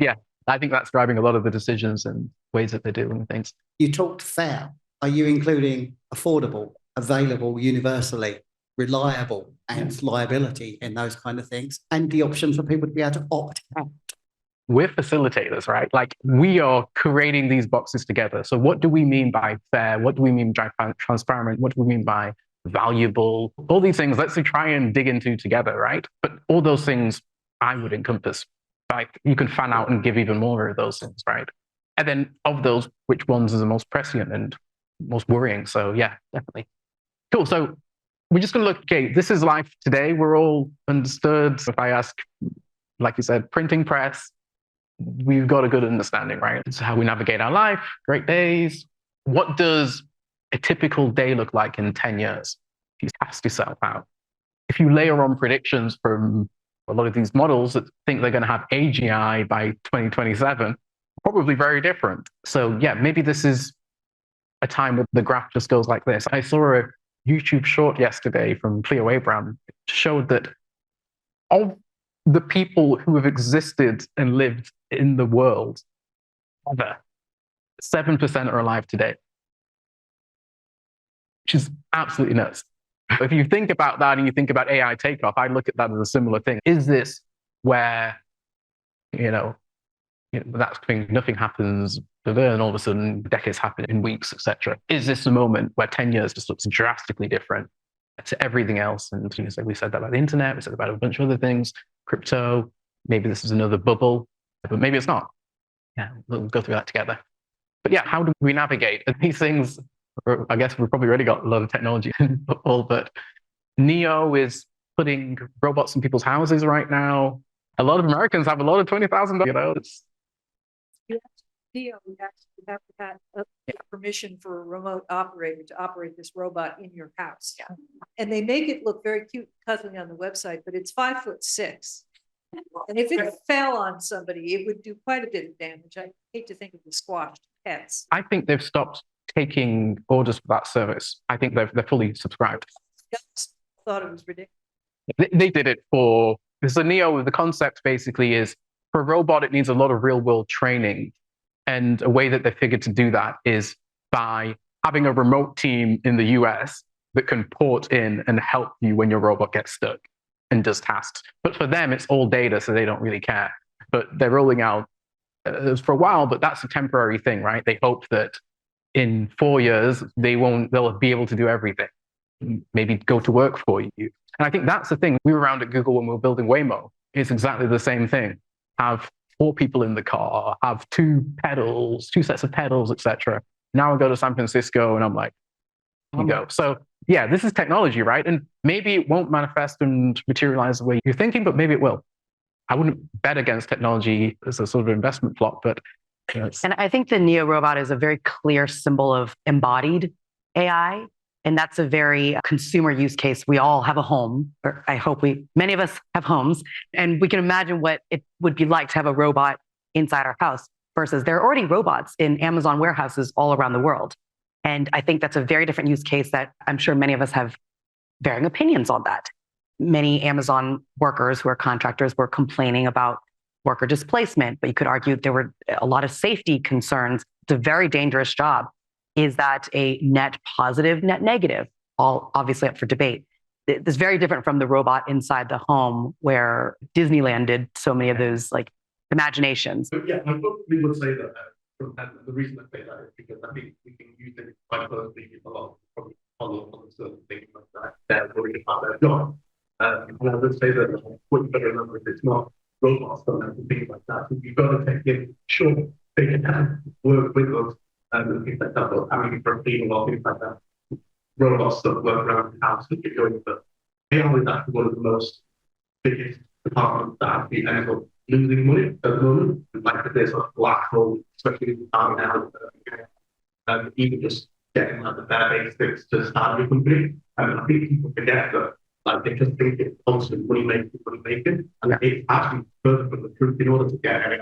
Yeah, I think that's driving a lot of the decisions and ways that they're doing things. You talked fair. Are you including affordable, available universally, reliable, and liability in those kind of things, and the option for people to be able to opt out? We're facilitators, right? Like we are creating these boxes together. So what do we mean by fair? What do we mean by transparent? What do we mean by valuable? All these things, let's try and dig into together, right? But all those things I would encompass. Like you can fan out and give even more of those things, right? And then of those, which ones are the most prescient and most worrying? So yeah, definitely. Cool. So we're just going to look, okay, this is life today. We're all understood. If I ask, like you said, printing press, we've got a good understanding, right? It's how we navigate our life, great days. What does a typical day look like in 10 years? If you test yourself out. If you layer on predictions from a lot of these models that think they're going to have AGI by 2027, probably very different. So yeah, maybe this is a time where the graph just goes like this. I saw a YouTube short yesterday from Cleo Abraham. It showed that of the people who have existed and lived in the world ever, 7% are alive today, which is absolutely nuts. If you think about that and you think about AI takeoff, I look at that as a similar thing. Is this where, that's thing, nothing happens, and all of a sudden decades happen in weeks, etc. Is this a moment where 10 years just looks drastically different to everything else? And we said that about the internet, we said about a bunch of other things, crypto, maybe this is another bubble, but maybe it's not. Yeah, we'll go through that together. But yeah, how do we navigate these things? I guess we've probably already got a lot of technology in football, but Neo is putting robots in people's houses right now. A lot of Americans have a lot of $20,000, Neo, you have to have permission for a remote operator to operate this robot in your house. Yeah. And they make it look very cute, cuddling on the website, but it's 5'6". And if it fell on somebody, it would do quite a bit of damage. I hate to think of the squashed pets. I think they've stopped taking orders for that service. I think they're fully subscribed. I thought it was ridiculous. They did it for, so Neo, the concept basically is for a robot, it needs a lot of real world training. And a way that they figured to do that is by having a remote team in the US that can port in and help you when your robot gets stuck and does tasks. But for them, it's all data, so they don't really care. But they're rolling out for a while, but that's a temporary thing, right? They hope that in 4 years, they'll be able to do everything, maybe go to work for you. And I think that's the thing. We were around at Google when we were building Waymo. It's exactly the same thing. Have 4 people in the car, have 2 pedals, 2 sets of pedals, etc. Now I go to San Francisco and I'm like, you go. So yeah, this is technology, right? And maybe it won't manifest and materialize the way you're thinking, but maybe it will. I wouldn't bet against technology as a sort of investment plot, but and I think the Neo robot is a very clear symbol of embodied AI. And that's a very consumer use case. We all have a home, or I hope many of us have homes, and we can imagine what it would be like to have a robot inside our house versus there are already robots in Amazon warehouses all around the world. And I think that's a very different use case that I'm sure many of us have varying opinions on that. Many Amazon workers who are contractors were complaining about worker displacement, but you could argue there were a lot of safety concerns. It's a very dangerous job. Is that a net positive, net negative? All obviously up for debate. It's very different from the robot inside the home where Disneyland did so many of those like imaginations. Yeah, I probably would say that. The reason I say that is because I think we can use it quite closely with a lot of probably on the certain things like that. They're worried about their job. And I would say that what you've got to remember is it's not robots and things like that. So you've got to take in, sure, they can work with us and things like that, but having for people or things like that. Robots that work around the house that you're going, but AI is actually one of the most biggest departments that have been able to losing money at the moment. Like there's a black hole, especially in now, and even just getting like the bare basics to start your company. And I think people forget that like they just think it's constant money making, and it's actually further from the truth. In order to get it,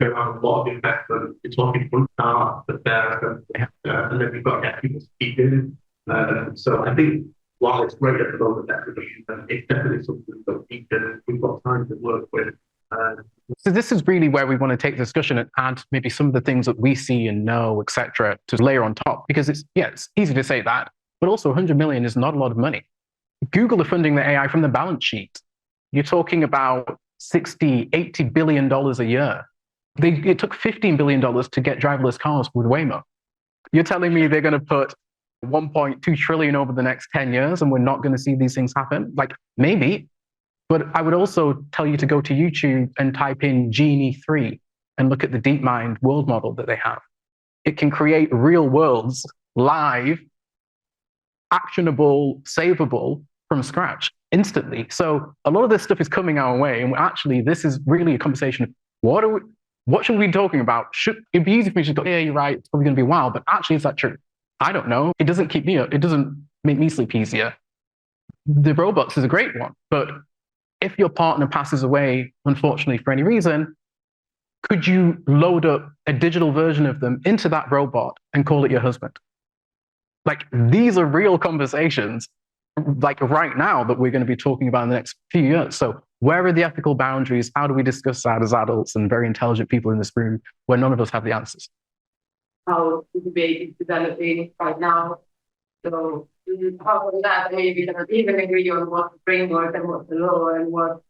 there are a lot of investment. You're talking from start to there, and then you've got to get people speaking. So I think while it's great at the moment, it's definitely something that we've got time to work with. So this is really where we want to take the discussion and add maybe some of the things that we see and know, etc., to layer on top. Because it's easy to say that, but also 100 million is not a lot of money. Google are funding the AI from the balance sheet. You're talking about 60, 80 billion dollars a year. It took $15 billion to get driverless cars with Waymo. You're telling me they're going to put 1.2 trillion over the next 10 years and we're not going to see these things happen? Like maybe, but I would also tell you to go to YouTube and type in Genie 3 and look at the DeepMind world model that they have. It can create real worlds, live, actionable, savable from scratch instantly. So a lot of this stuff is coming our way. And actually, this is really a conversation of what should we be talking about? It'd be easy for me to go, yeah, you're right, it's probably going to be wild, but actually, is that true? I don't know. It doesn't keep me up. It doesn't make me sleep easier. The robots is a great one, but if your partner passes away, unfortunately, for any reason, could you load up a digital version of them into that robot and call it your husband? Like, these are real conversations, like right now, that we're going to be talking about in the next few years. So where are the ethical boundaries? How do we discuss that as adults and very intelligent people in this room where none of us have the answers? How the debate is developing right now. So how about that? Maybe we cannot even agree on what the framework and what the law and what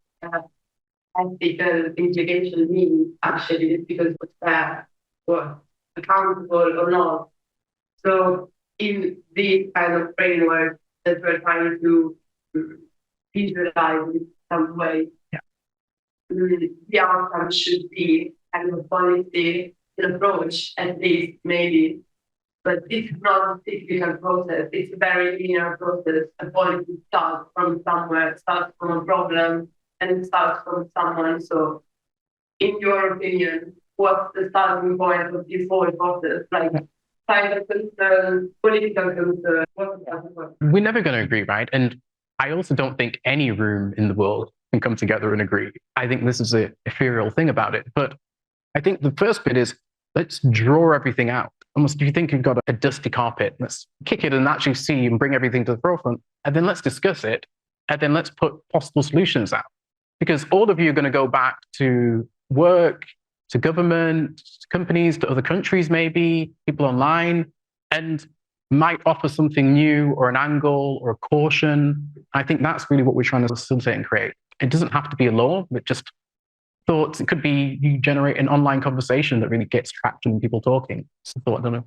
ethical implication means actually, is because what's fair, what's accountable or not. So in this kind of framework that we're trying to visualize in some way, the outcome should be kind of a policy approach, at least maybe. But it's not a typical process. It's a very linear process. A policy starts from somewhere, starts from a problem, and it starts from someone. So, in your opinion, what's the starting point of this whole process? Like, cyber concern, political concern, what's the We're never going to agree, right? And I also don't think any room in the world can come together and agree. I think this is an ethereal thing about it. But I think the first bit is, let's draw everything out. Almost, if you think you've got a dusty carpet, let's kick it and actually see and bring everything to the forefront. And then let's discuss it. And then let's put possible solutions out. Because all of you are going to go back to work, to government, to companies, to other countries, maybe, people online, and might offer something new or an angle or a caution. I think that's really what we're trying to facilitate and create. It doesn't have to be a law, but just thoughts. It could be you generate an online conversation that really gets traction and people talking. So I don't know.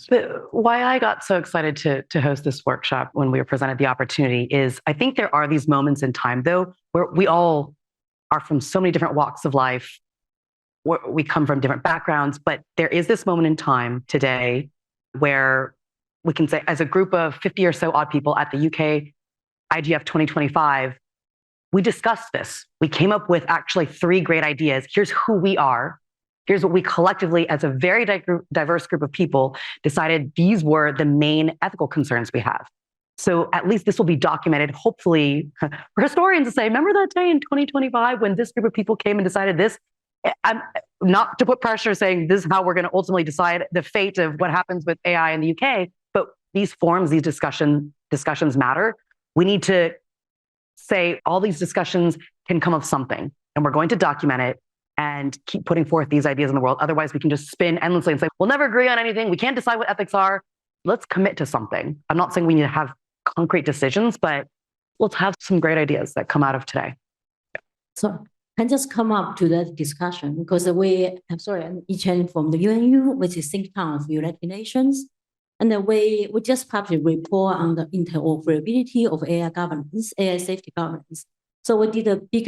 But why I got so excited to host this workshop when we were presented the opportunity is I think there are these moments in time, though, where we all are from so many different walks of life. We come from different backgrounds, but there is this moment in time today where we can say as a group of 50 or so odd people at the UK IGF 2025, we discussed this. We came up with actually 3 great ideas. Here's who we are. Here's what we collectively, as a very diverse group of people, decided these were the main ethical concerns we have. So at least this will be documented, hopefully, for historians to say, remember that day in 2025 when this group of people came and decided this? I'm not to put pressure saying this is how we're going to ultimately decide the fate of what happens with AI in the UK, but these forums, these discussions matter. We need to say all these discussions can come of something, and we're going to document it and keep putting forth these ideas in the world. Otherwise, we can just spin endlessly and say, we'll never agree on anything. We can't decide what ethics are. Let's commit to something. I'm not saying we need to have concrete decisions, but let's have some great ideas that come out of today. So can just come up to that discussion because I'm Yi-Chen from the UNU, which is think tank of United Nations. And then we just published a report on the interoperability of AI governance, AI safety governance. So we did a big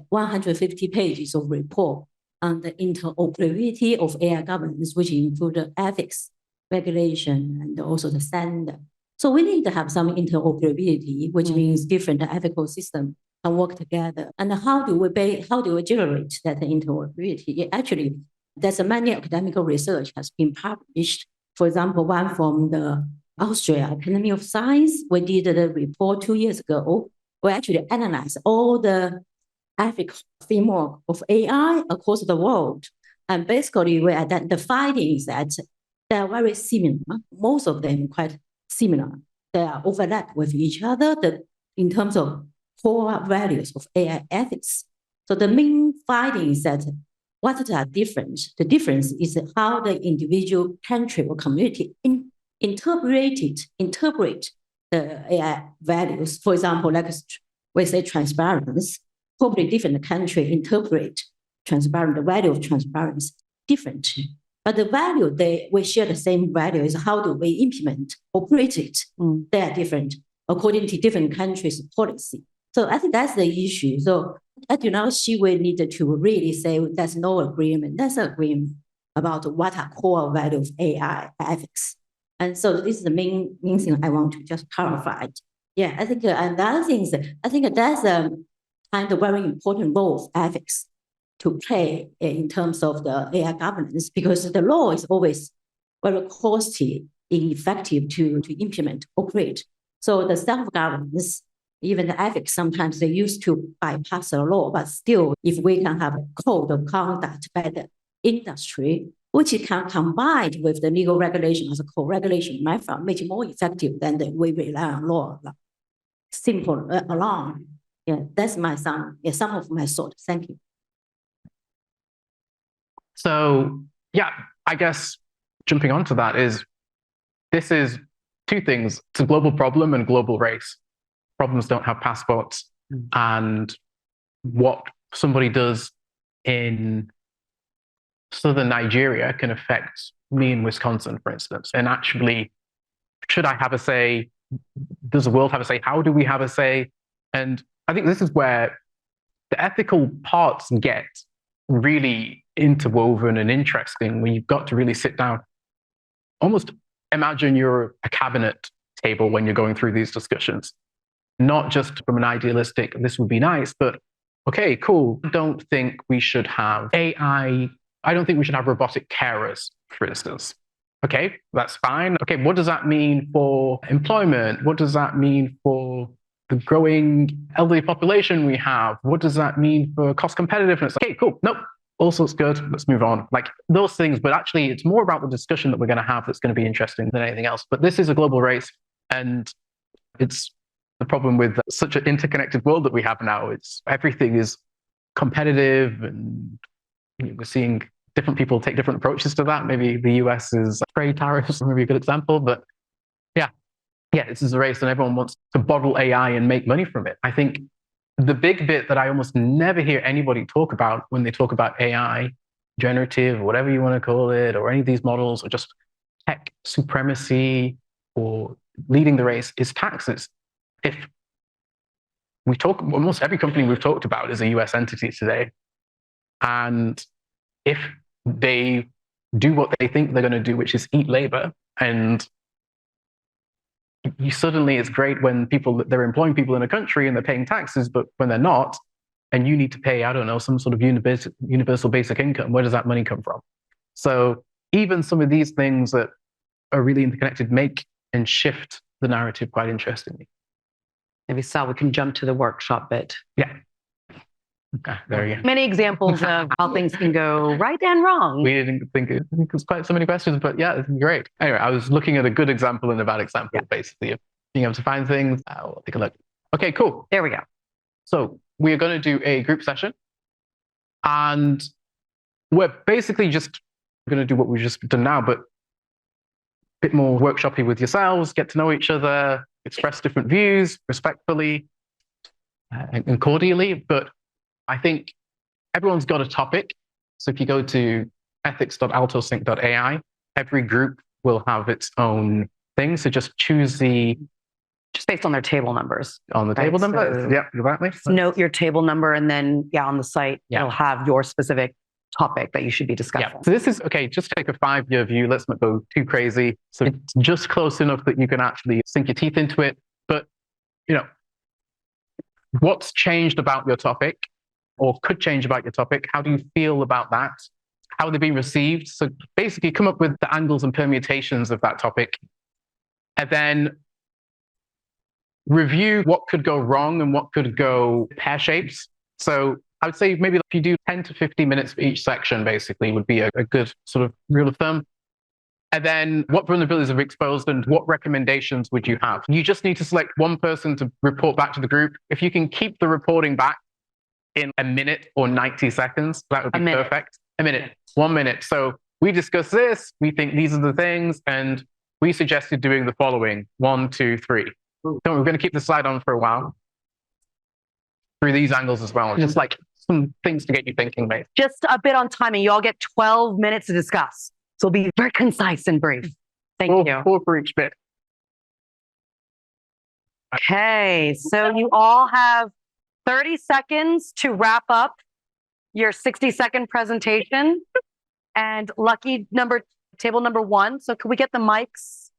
150 pages of report on the interoperability of AI governance, which include ethics, regulation, and also the standard. So we need to have some interoperability, which means different ethical systems can work together. And how do we generate that interoperability? Actually, there's many academic research has been published. For example, one from the Australia Academy of Science, we did a report 2 years ago. We actually analyzed all the ethics framework of AI across the world. And basically, we identified the findings that they are very similar. Most of them quite similar. They are overlap with each other in terms of core values of AI ethics. So the main findings that what are different? The difference is how the individual country or community interpret the AI values. For example, like we say transparency, probably different country interpret the value of transparency differently. But the value, we share the same values. How do we implement, operate it? They are different according to different countries' policy. So I think that's the issue. So I do not see we need to really say there's no agreement. There's agreement about what are core values of AI ethics. And so this is the main thing I want to just clarify. Yeah, I think and the other things, I think that's a kind of very important role of ethics to play in terms of the AI governance, because the law is always very costly, ineffective to implement, operate. So the self-governance, even the ethics, sometimes they used to bypass the law, but still, if we can have a code of conduct by the industry, which it can combine with the legal regulation as a co-regulation method, make it more effective than the way we rely on law. Simple alone. Yeah, that's some of my thoughts. Thank you. So yeah, I guess jumping onto that this is 2 things. It's a global problem and global race. Problems don't have passports. And what somebody does in southern Nigeria can affect me in Wisconsin, for instance. And actually, should I have a say? Does the world have a say? How do we have a say? And I think this is where the ethical parts get really interwoven and interesting, when you've got to really sit down. Almost imagine you're a cabinet table when you're going through these discussions, not just from an idealistic, this would be nice, but okay, cool. I don't think we should have AI. I don't think we should have robotic carers, for instance. Okay, that's fine. Okay, what does that mean for employment? What does that mean for the growing elderly population we have? What does that mean for cost competitiveness? Okay, cool. Nope. Also, it's good. Let's move on. Like those things, but actually it's more about the discussion that we're going to have that's going to be interesting than anything else. But this is a global race, and it's the problem with such an interconnected world that we have now. It's everything is competitive, and we're seeing different people take different approaches to that. Maybe the US is trade tariffs, maybe a good example, but yeah, this is a race and everyone wants to bottle AI and make money from it. I think the big bit that I almost never hear anybody talk about when they talk about AI, generative, whatever you want to call it, or any of these models, or just tech supremacy or leading the race, is taxes. If we talk, almost every company we've talked about is a US entity today. And if they do what they think they're going to do, which is eat labor and you suddenly, it's great when they're employing people in a country and they're paying taxes, but when they're not, and you need to pay, I don't know, some sort of universal basic income, where does that money come from? So even some of these things that are really interconnected make and shift the narrative quite interestingly. Maybe Sal, we can jump to the workshop bit. Yeah. Okay, there you go. Many examples of how things can go right and wrong. We didn't think it was quite so many questions, but yeah, it's great. Anyway, I was looking at a good example and a bad example, basically, of being able to find things. I'll take a look. Okay, cool. There we go. So we are going to do a group session, and we're basically just going to do what we've just done now, but a bit more workshoppy with yourselves, get to know each other, express different views respectfully and cordially. But I think everyone's got a topic. So if you go to ethics.altosync.ai, every group will have its own thing. So just choose just based on their table numbers. On the table number? So yeah, exactly. Note your table number, and then on the site, it'll have your specific topic that you should be discussing. Yeah. So this is, okay, just take a 5-year view. Let's not go too crazy. So it's just close enough that you can actually sink your teeth into it. But, what's changed about your topic or could change about your topic? How do you feel about that? How are they being received? So basically come up with the angles and permutations of that topic, and then review what could go wrong and what could go pear-shaped. So I would say maybe if you do 10 to 15 minutes for each section, basically, would be a good sort of rule of thumb. And then what vulnerabilities have exposed and what recommendations would you have? You just need to select one person to report back to the group. If you can keep the reporting back in a minute or 90 seconds, that would be perfect. A minute, 1 minute. So we discussed this, we think these are the things, and we suggested doing the following, 1, 2, 3. So we're going to keep the slide on for a while through these angles as well. Just like some things to get you thinking, mate. Just a bit on timing. You all get 12 minutes to discuss. So it'll be very concise and brief. Thank you. 4 for each bit. Okay, so you all have 30 seconds to wrap up your 60-second presentation. And lucky table number 1. So can we get the mics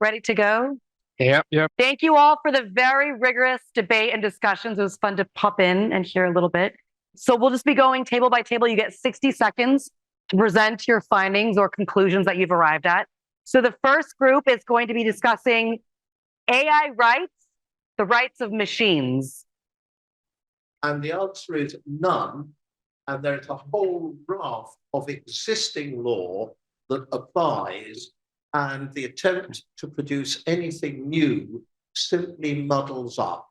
ready to go? Yep. Thank you all for the very rigorous debate and discussions. It was fun to pop in and hear a little bit. So we'll just be going table by table. You get 60 seconds to present your findings or conclusions that you've arrived at. So the first group is going to be discussing AI rights, the rights of machines. And the answer is none. And there's a whole raft of existing law that applies, and the attempt to produce anything new simply muddles up.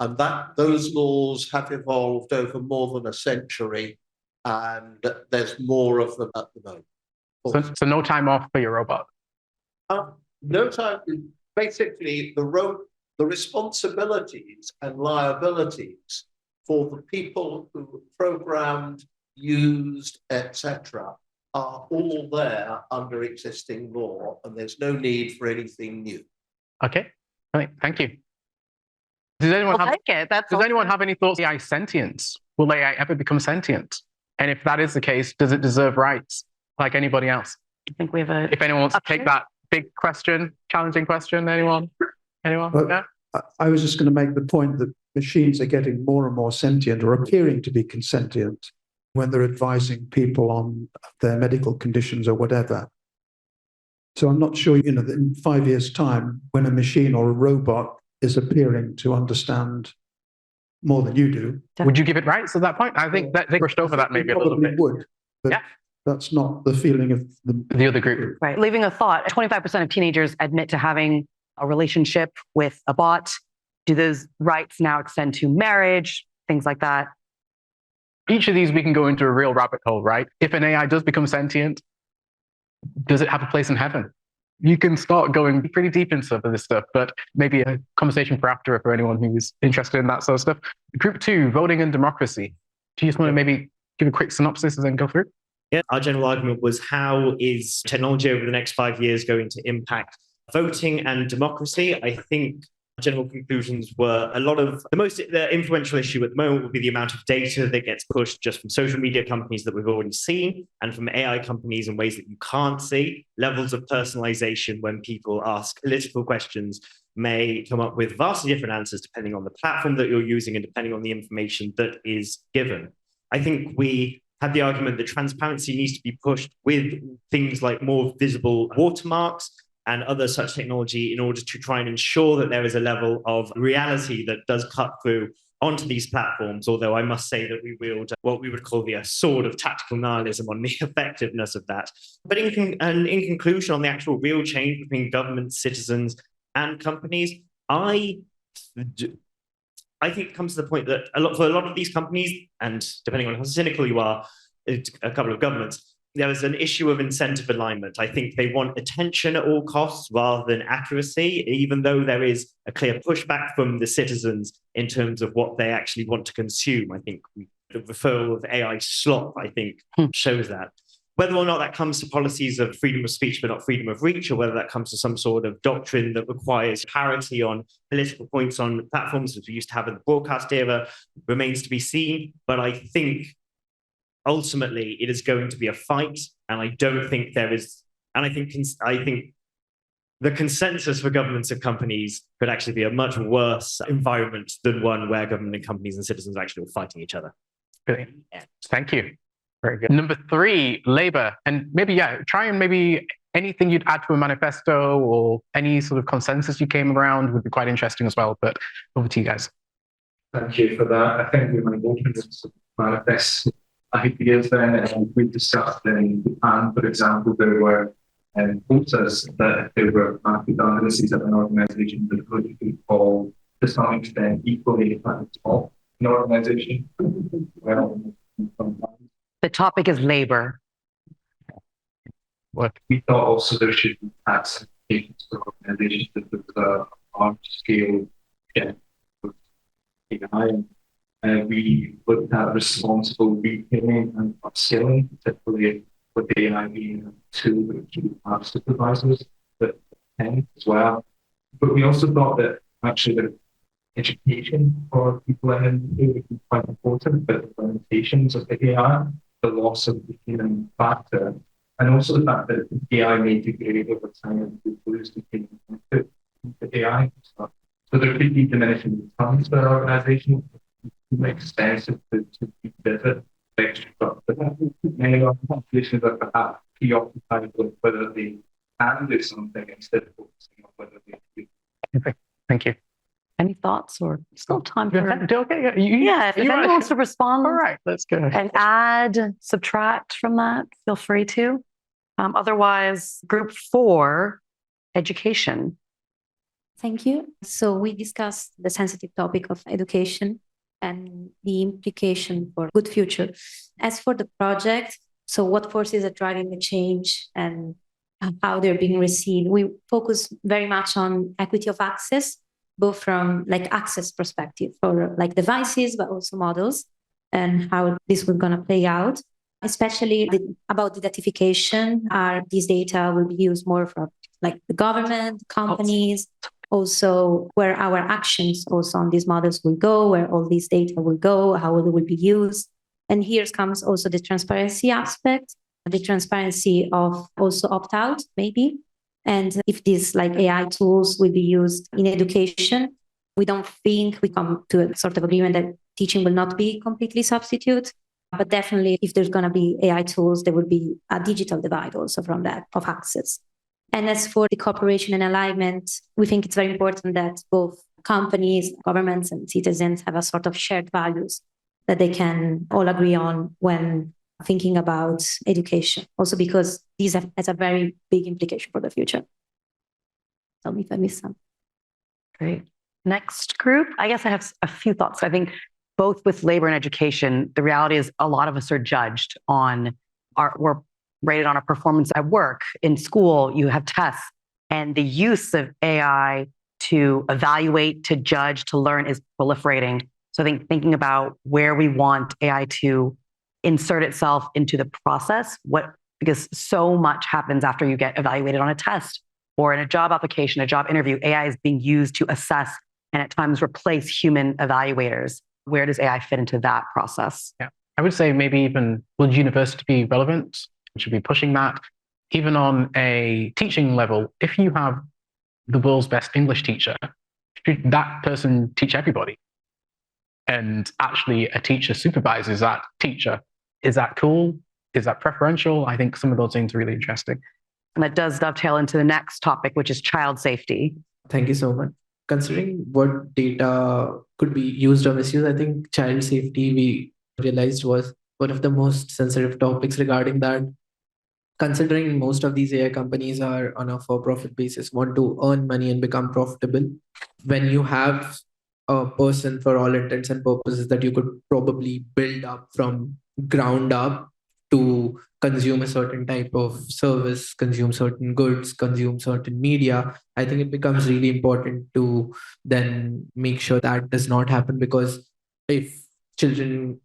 And those laws have evolved over more than a century, and there's more of them at the moment. So no time off for your robot? No time. Basically, the responsibilities and liabilities for the people who programmed, used, etc., are all there under existing law, and there's no need for anything new. Okay, thank you. Does anyone have any thoughts on AI sentience? Will AI ever become sentient? And if that is the case, does it deserve rights like anybody else? I think we have a... If anyone wants to take that big question, challenging question, anyone? Yeah? I was just going to make the point that machines are getting more and more sentient, or appearing to be consentient, when they're advising people on their medical conditions or whatever. So I'm not sure, that in 5 years' time, when a machine or a robot is appearing to understand more than you do. Would you give it rights at that point? I think that they brushed over that maybe a little bit. Would, but that's not the feeling of the other group. Right. Leaving a thought, 25% of teenagers admit to having a relationship with a bot. Do those rights now extend to marriage, things like that? Each of these we can go into a real rabbit hole, right? If an AI does become sentient, does it have a place in heaven? You can start going pretty deep into some of this stuff, but maybe a conversation for after for anyone who's interested in that sort of stuff. Group 2, voting and democracy. Do you just want to maybe give a quick synopsis and then go through? Yeah, our general argument was, how is technology over the next 5 years going to impact voting and democracy? I think general conclusions were the influential issue at the moment will be the amount of data that gets pushed just from social media companies that we've already seen and from AI companies in ways that you can't see. Levels of personalization when people ask political questions may come up with vastly different answers depending on the platform that you're using and depending on the information that is given. I think we had the argument that transparency needs to be pushed with things like more visible watermarks and other such technology in order to try and ensure that there is a level of reality that does cut through onto these platforms, although I must say that we wield what we would call the sword of tactical nihilism on the effectiveness of that. But in conclusion, on the actual real change between governments, citizens, and companies, I think it comes to the point that for a lot of these companies, and depending on how cynical you are, a couple of governments, there is an issue of incentive alignment. I think they want attention at all costs rather than accuracy, even though there is a clear pushback from the citizens in terms of what they actually want to consume. I think the referral of AI slop, I think, shows that. Whether or not that comes to policies of freedom of speech but not freedom of reach, or whether that comes to some sort of doctrine that requires parity on political points on platforms as we used to have in the broadcast era, remains to be seen. But I think ultimately it is going to be a fight, and I don't think there is. And I think the consensus for governments and companies could actually be a much worse environment than one where government and companies and citizens actually are fighting each other. Brilliant. Yeah. Thank you. Very good. Number 3, labor. And maybe, try and maybe anything you'd add to a manifesto or any sort of consensus you came around would be quite interesting as well. But over to you guys. Thank you for that. I think we might open this manifest ideas then, and we discussed in Japan, for example, there were quotas that they were acted on. This is an organization that could fall to some extent equally at the top an organization. Well, the topic is labor. What we thought also there should be tax implications for organizations that with a large scale AI. We looked at responsible retaining and upskilling, particularly with AI being a tool that can have supervisors that can as well. But we also thought that actually the education for people in the industry would be quite important, but the limitations of the AI, the loss of the human factor, and also the fact that AI may degrade over time and we lose the human input into AI stuff. So there could be diminishing returns for an organization. It makes sense to revisit extra stuff. But many organizations are perhaps preoccupied with whether they can do something instead of focusing on whether they do. Okay. Thank you. Any thoughts or still time for? Okay. If anyone wants to respond, all right, let's go. And add, subtract from that, feel free to. Otherwise, group 4, education. Thank you. So we discussed the sensitive topic of education and the implication for good future. As for the project, so what forces are driving the change and how they're being received, we focus very much on equity of access, both from like access perspective for like devices, but also models, and how this was going to play out, especially about the datification. These data will be used more for like the government, companies, also where our actions also on these models will go, where all these data will go, how they will be used. And here comes also the transparency aspect, the transparency of also opt-out, maybe. And if these like AI tools will be used in education, we don't think we come to a sort of agreement that teaching will not be completely substitute. But definitely, if there's going to be AI tools, there will be a digital divide also from that of access. And as for the cooperation and alignment, we think it's very important that both companies, governments, and citizens have a sort of shared values that they can all agree on when thinking about education. Also because these has a very big implication for the future. Tell me if I missed some. Great. Next group, I guess I have a few thoughts. I think both with labor and education, the reality is a lot of us are judged on we're rated on our performance at work. In school, you have tests, and the use of AI to evaluate, to judge, to learn is proliferating. So I think thinking about where we want AI to insert itself into the process, because so much happens after you get evaluated on a test or in a job application, a job interview. AI is being used to assess and at times replace human evaluators. Where does AI fit into that process? Yeah, I would say maybe even would university be relevant? Should be pushing that. Even on a teaching level, if you have the world's best English teacher, should that person teach everybody? And actually a teacher supervises that teacher. Is that cool? Is that preferential? I think some of those things are really interesting. And that does dovetail into the next topic, which is child safety. Thank you so much. Considering what data could be used or misused, I think child safety, we realized, was one of the most sensitive topics regarding that. Considering most of these AI companies are on a for-profit basis, want to earn money and become profitable, when you have a person for all intents and purposes that you could probably build up from ground up to consume a certain type of service, consume certain goods, consume certain media, I think it becomes really important to then make sure that does not happen, because if children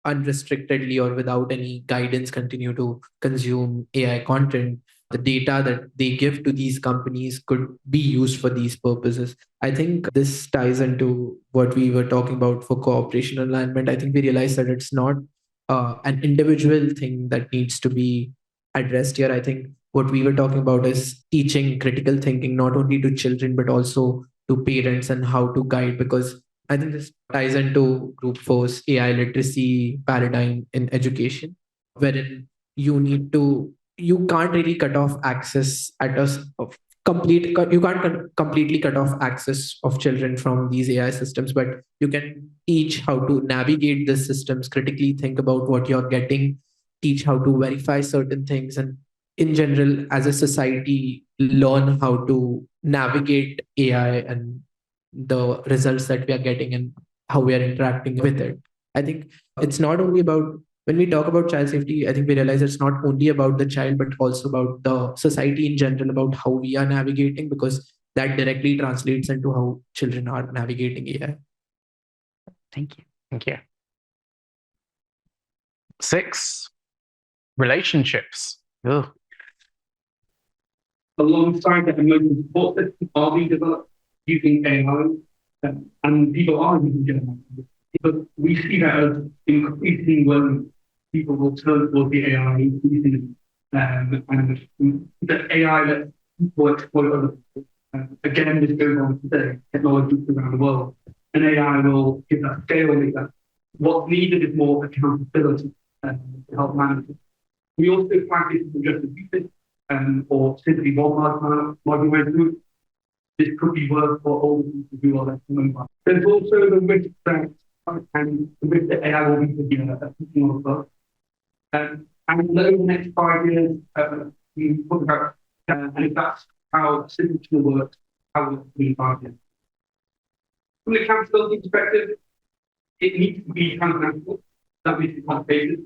unrestrictedly or without any guidance continue to consume AI content, the data that they give to these companies could be used for these purposes. I think this ties into what we were talking about for cooperation alignment. I think we realized that it's not an individual thing that needs to be addressed here. I think what we were talking about is teaching critical thinking, not only to children, but also to parents, and how to guide, because I think this ties into group force AI literacy paradigm in education, wherein you can't really cut off access you can't completely cut off access of children from these AI systems, but you can teach how to navigate the systems, critically think about what you're getting, teach how to verify certain things, and in general, as a society, learn how to navigate AI and the results that we are getting and how we are interacting with it. I think it's not only about, when we talk about child safety, I think we realize it's not only about the child, but also about the society in general, about how we are navigating, because that directly translates into how children are navigating AI. Thank you. Thank you. 6, relationships. Ugh. Alongside that, emotional support system are being developed using AI, and people are using AI. But we see that as increasing when people will turn towards the AI increasingly, and the AI lets people exploit other people. Again, this goes on today, technology around the world, and AI will give that scale, make that. What's needed is more accountability to help manage it. We also flag this as just abuse, or simply one marginalized group. This could be worse for older people who are less mobile. There's also the risk that and the risk that AI will be a teaching of both. And over the next 5 years, we talk about, and if that's how a signature works, how will it be in 5 years? From the accountability perspective, it needs to be transnational. That makes it complicated.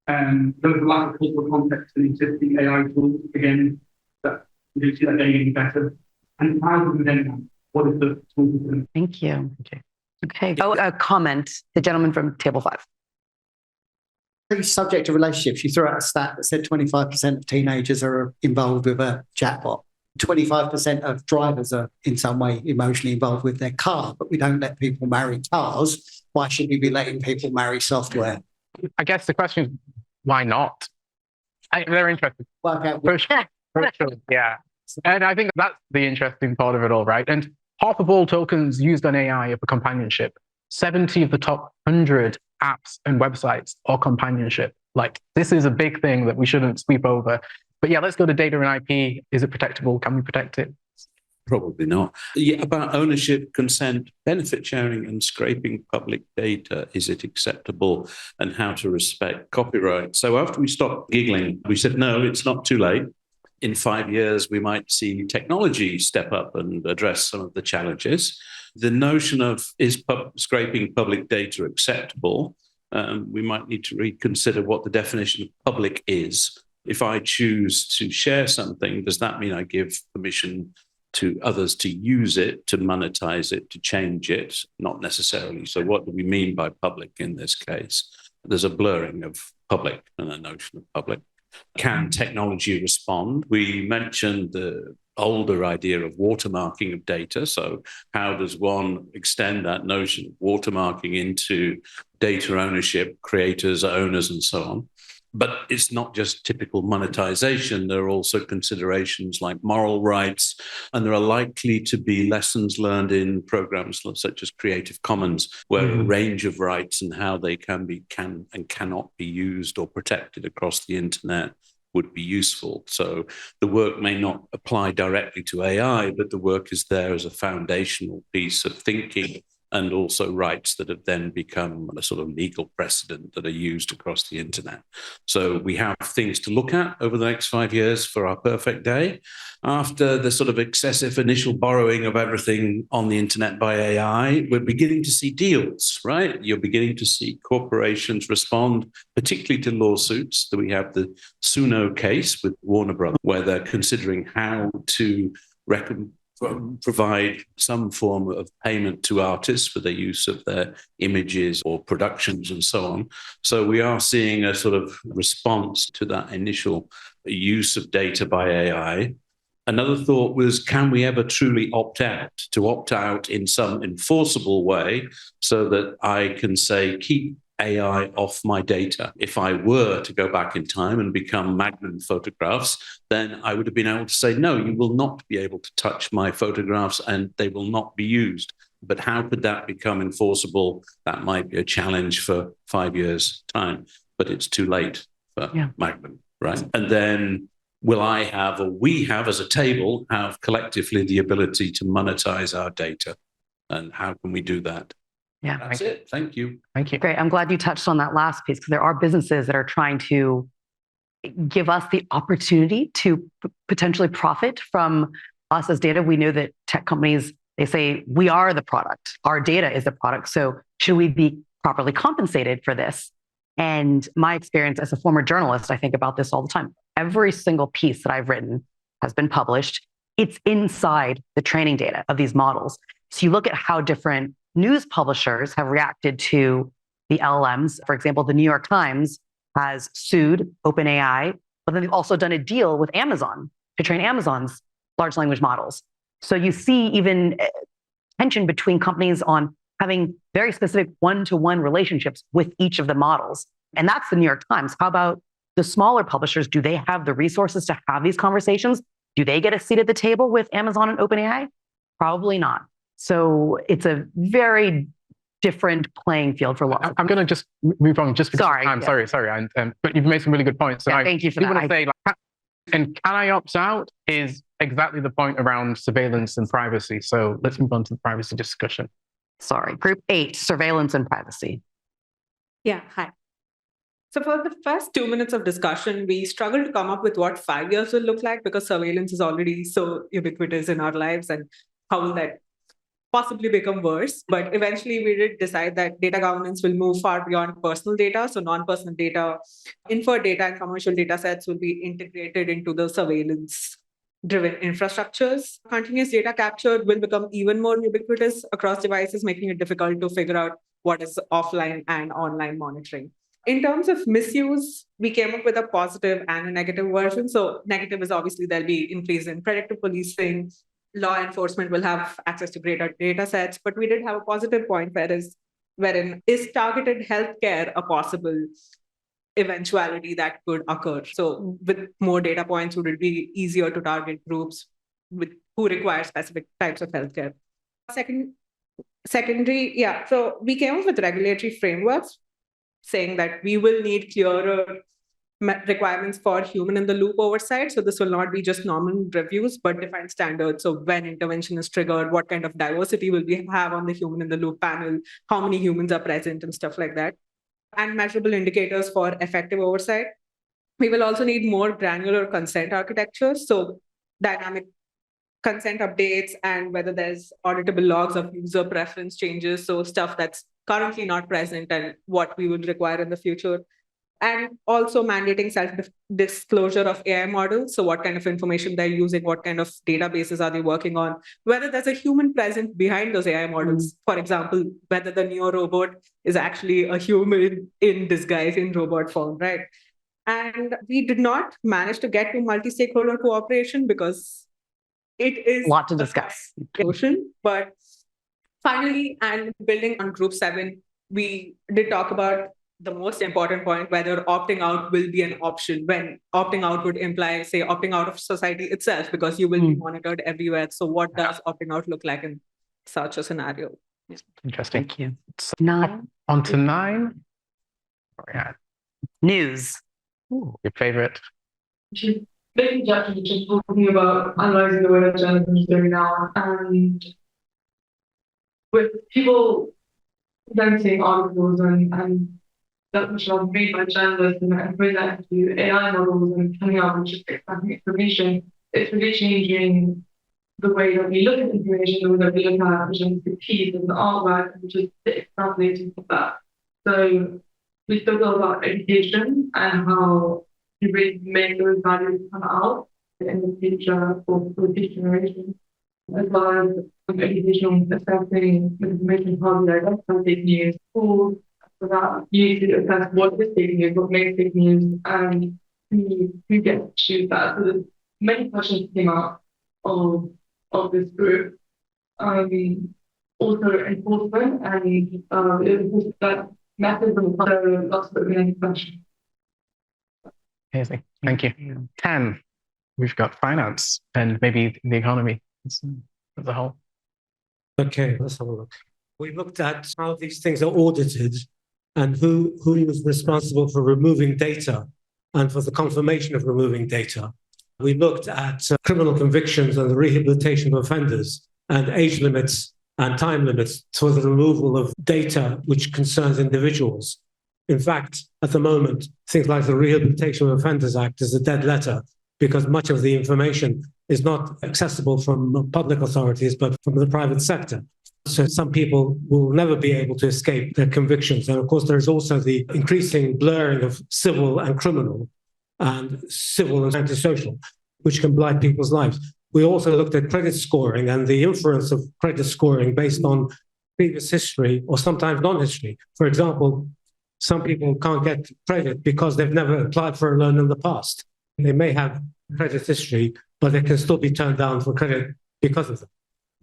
There's a lack of cultural context in existing AI tools. Again, that we do see that getting better. And how do we then, what is the tool? Thank you. Okay. Oh, a comment, the gentleman from table 5. Subject to relationships, you threw out a stat that said 25% of teenagers are involved with a chatbot. 25% of drivers are in some way emotionally involved with their car, but we don't let people marry cars. Why should we be letting people marry software? I guess the question is, why not? They're interested. For sure. Yeah. And I think that's the interesting part of it all, right? And half of all tokens used on AI are for companionship. 70 of the top 100 apps and websites are companionship. Like, this is a big thing that we shouldn't sweep over. But yeah, let's go to data and IP. Is it protectable? Can we protect it? Probably not. Yeah, about ownership, consent, benefit sharing, and scraping public data. Is it acceptable, and how to respect copyright? So after we stopped giggling, we said, no, it's not too late. In 5 years, we might see technology step up and address some of the challenges. The notion of scraping public data acceptable, we might need to reconsider what the definition of public is. If I choose to share something, does that mean I give permission to others to use it, to monetize it, to change it? Not necessarily. So what do we mean by public in this case? There's a blurring of public and a notion of public. Can technology respond? We mentioned the older idea of watermarking of data. So how does one extend that notion of watermarking into data ownership, creators, owners, and so on? But it's not just typical monetization. There are also considerations like moral rights, and there are likely to be lessons learned in programs such as Creative Commons, where a range of rights and how they can and cannot be used or protected across the internet would be useful. So the work may not apply directly to AI, but the work is there as a foundational piece of thinking, and also rights that have then become a sort of legal precedent that are used across the internet. So we have things to look at over the next 5 years for our perfect day. After the sort of excessive initial borrowing of everything on the internet by AI, we're beginning to see deals, right? You're beginning to see corporations respond, particularly to lawsuits. That we have the Suno case with Warner Brothers, where they're considering how to provide some form of payment to artists for the use of their images or productions and so on. So we are seeing a sort of response to that initial use of data by AI. Another thought was, can we ever truly opt out in some enforceable way so that I can say, keep AI off my data? If I were to go back in time and become Magnum Photographs, then I would have been able to say, no, you will not be able to touch my photographs and they will not be used. But how could that become enforceable? That might be a challenge for 5 years' time, but it's too late for Magnum, right? And then will I have, or we have as a table, have collectively the ability to monetize our data? And how can we do that? Yeah, that's it. Thank you. Thank you. Great. I'm glad you touched on that last piece, because there are businesses that are trying to give us the opportunity to potentially profit from us as data. We know that tech companies, they say, we are the product. Our data is the product. So should we be properly compensated for this? And my experience as a former journalist, I think about this all the time. Every single piece that I've written has been published. It's inside the training data of these models. So you look at how different news publishers have reacted to the LLMs. For example, the New York Times has sued OpenAI, but then they've also done a deal with Amazon to train Amazon's large language models. So you see even tension between companies on having very specific one-to-one relationships with each of the models. And that's the New York Times. How about the smaller publishers? Do they have the resources to have these conversations? Do they get a seat at the table with Amazon and OpenAI? Probably not. So it's a very different playing field for lots. I'm going to just move on just because Sorry, I'm yeah. sorry. But you've made some really good points. Yeah, thank you for that. that. Want to say, and can I opt out is exactly the point around surveillance and privacy. So let's move on to the privacy discussion. Sorry, group 8, surveillance and privacy. Yeah, hi. So for the first 2 minutes of discussion, we struggled to come up with what 5 years will look like, because surveillance is already so ubiquitous in our lives, and how will that possibly become worse. But eventually we did decide that data governance will move far beyond personal data. So non-personal data, inferred data, and commercial data sets will be integrated into the surveillance-driven infrastructures. Continuous data capture will become even more ubiquitous across devices, making it difficult to figure out what is offline and online monitoring. In terms of misuse, we came up with a positive and a negative version. So negative is obviously there'll be increase in predictive policing. Law enforcement will have access to greater data sets, but we did have a positive point, wherein is targeted healthcare a possible eventuality that could occur? So with more data points, would it be easier to target groups who require specific types of healthcare? Secondary, yeah. So we came up with regulatory frameworks saying that we will need clearer requirements for human in the loop oversight. So this will not be just normal reviews, but defined standards. So when intervention is triggered, what kind of diversity will we have on the human in the loop panel, how many humans are present and stuff like that. And measurable indicators for effective oversight. We will also need more granular consent architecture. So dynamic consent updates, and whether there's auditable logs of user preference changes. So stuff that's currently not present and what we would require in the future. And also mandating self-disclosure of AI models. So what kind of information they're using, what kind of databases are they working on, whether there's a human present behind those AI models. For example, whether the Neo robot is actually a human in disguise in robot form, right? And we did not manage to get to multi-stakeholder cooperation because it is A lot to discuss. But finally, and building on group 7, we did talk about the most important point, whether opting out will be an option, when opting out would imply, say, opting out of society itself, because you will be monitored everywhere. So what does opting out look like in such a scenario? Interesting. Thank you. So 9. on to 9. Yeah. News. Ooh, your favorite. Basically, just talking about analyzing the way that journalism is doing now, and with people presenting articles and that which are made by journalists and present to AI models and coming out with just extracting information, it's really changing the way that we look at information, the way that we look at the piece and the artwork, and just the extrapolating of that. So we still talk about education and how to really make those values come out in the future for the future generations, as well as educational assessing information, how to identify fake news, tools for that, you to assess what is fake news, what makes fake news, and who gets to choose that. So there's many questions came out of this group. Also enforcement and that mechanism, so lots of many questions. Amazing. Thank you. 10. We've got finance and maybe the economy as a whole. Okay, let's have a look. We looked at how these things are audited and who is responsible for removing data and for the confirmation of removing data. We looked at criminal convictions and the rehabilitation of offenders and age limits and time limits for the removal of data which concerns individuals. In fact, at the moment, things like the Rehabilitation of Offenders Act is a dead letter because much of the information is not accessible from public authorities, but from the private sector. So some people will never be able to escape their convictions. And of course, there's also the increasing blurring of civil and criminal and civil and antisocial, which can blight people's lives. We also looked at credit scoring and the influence of credit scoring based on previous history or sometimes non-history. For example, some people can't get credit because they've never applied for a loan in the past. They may have credit history, but they can still be turned down for credit because of them.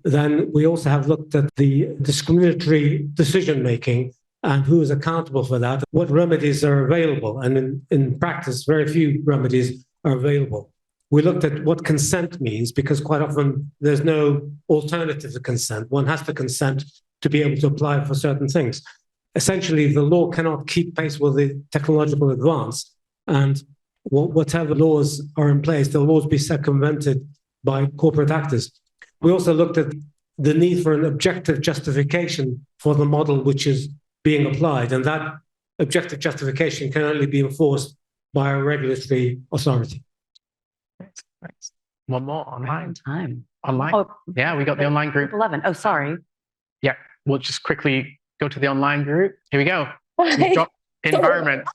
Then we also have looked at the discriminatory decision-making and who is accountable for that, what remedies are available. And in practice, very few remedies are available. We looked at what consent means because quite often there's no alternative to consent. One has to consent to be able to apply for certain things. Essentially, the law cannot keep pace with the technological advance. And whatever laws are in place, they'll always be circumvented by corporate actors. We also looked at the need for an objective justification for the model which is being applied. And that objective justification can only be enforced by a regulatory authority. Thanks. One more online. Time. Online. Oh, yeah, we got the online group. 11. Oh, sorry. Yeah, we'll just quickly go to the online group. Here we go. We've got environment.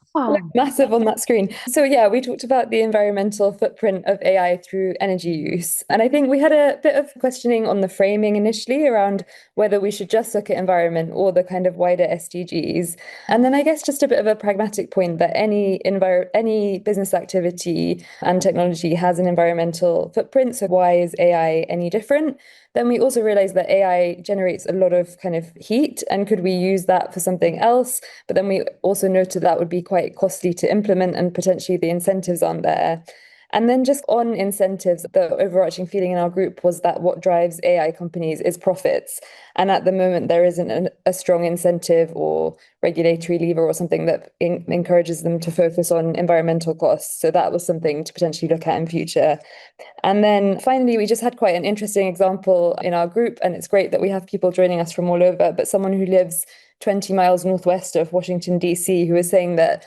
Massive on that screen. So yeah, we talked about the environmental footprint of AI through energy use. And I think we had a bit of questioning on the framing initially around whether we should just look at environment or the kind of wider SDGs. And then I guess just a bit of a pragmatic point that any business activity and technology has an environmental footprint. So why is AI any different? Then we also realized that AI generates a lot of kind of heat, and could we use that for something else? But then we also noted that would be quite costly to implement and potentially the incentives aren't there. And then just on incentives, the overarching feeling in our group was that what drives AI companies is profits. And at the moment, there isn't a strong incentive or regulatory lever or something that encourages them to focus on environmental costs. So that was something to potentially look at in future. And then finally, we just had quite an interesting example in our group. And it's great that we have people joining us from all over, but someone who lives 20 miles northwest of Washington, DC, who is saying that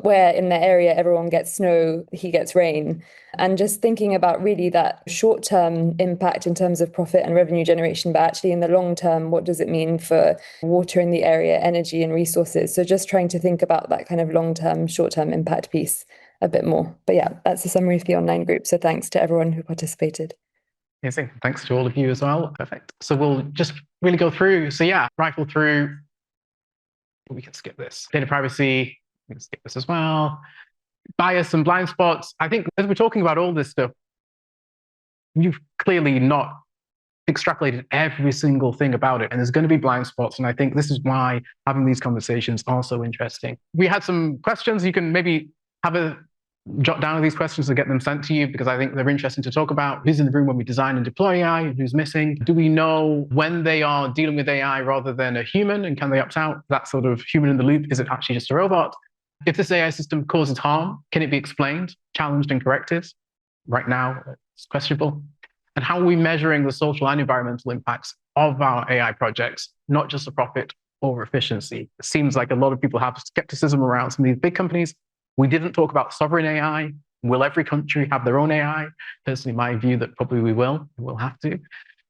where in the area everyone gets snow, he gets rain. And just thinking about really that short-term impact in terms of profit and revenue generation, but actually in the long term, what does it mean for water in the area, energy and resources? So just trying to think about that kind of long-term, short-term impact piece a bit more. But yeah, that's a summary of the online group. So thanks to everyone who participated. Amazing. Thanks to all of you as well. Perfect. So we'll just really go through. So yeah, rifle through. We can skip this. Data privacy. We can skip this as well. Bias and blind spots. I think as we're talking about all this stuff, you've clearly not extrapolated every single thing about it, and there's going to be blind spots. And I think this is why having these conversations are so interesting. We had some questions. You can maybe have a jot down these questions to get them sent to you, because I think they're interesting to talk about. Who's in the room when we design and deploy AI, and who's missing? Do we know when they are dealing with AI rather than a human, and can they opt out? That sort of human in the loop, is it actually just a robot? If this AI system causes harm, can it be explained, challenged, and corrected? Right now, it's questionable. And how are we measuring the social and environmental impacts of our AI projects, not just the profit or efficiency? It seems like a lot of people have skepticism around some of these big companies. We didn't talk about sovereign AI. Will every country have their own AI? Personally, my view that probably we will. We'll have to.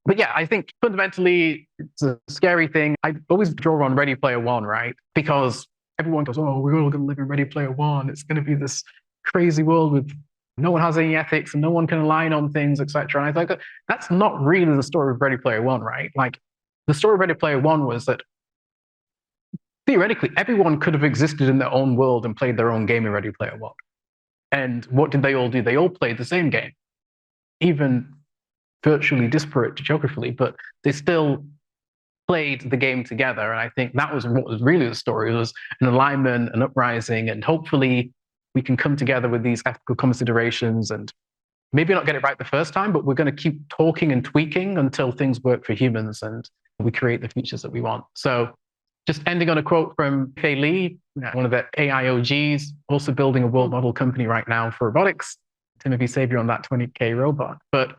But yeah, I think fundamentally, it's a scary thing. I always draw on Ready Player One, right? Because everyone goes, oh, we're all going to live in Ready Player One. It's going to be this crazy world with no one has any ethics and no one can align on things, etc. And I think that's not really the story of Ready Player One, right? Like, the story of Ready Player One was that theoretically, everyone could have existed in their own world and played their own game in Ready Player One. And what did they all do? They all played the same game, even virtually disparate geographically, but they still played the game together. And I think that was what was really the story. It was an alignment, an uprising, and hopefully we can come together with these ethical considerations and maybe not get it right the first time, but we're going to keep talking and tweaking until things work for humans and we create the futures that we want. So just ending on a quote from Fei Li, one of the AIOGs, also building a world model company right now for robotics. Timothy Savior on that 20K robot. But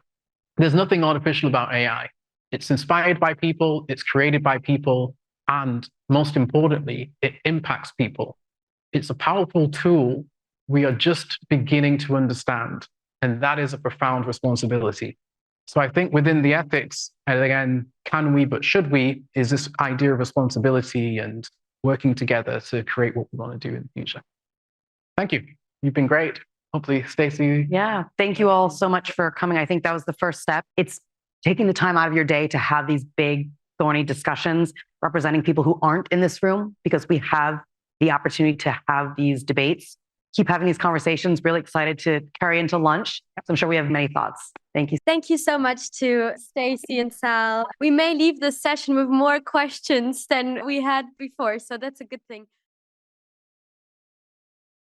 there's nothing artificial about AI. It's inspired by people, it's created by people, and most importantly, it impacts people. It's a powerful tool we are just beginning to understand, and that is a profound responsibility. So I think within the ethics, and again, can we, but should we, is this idea of responsibility and working together to create what we want to do in the future. Thank you. You've been great. Hopefully, Stacie. Yeah, thank you all so much for coming. I think that was the first step. It's taking the time out of your day to have these big, thorny discussions representing people who aren't in this room, because we have the opportunity to have these debates. Keep having these conversations. Really excited to carry into lunch. So I'm sure we have many thoughts. Thank you. Thank you so much to Stacie and Sal. We may leave this session with more questions than we had before, so that's a good thing.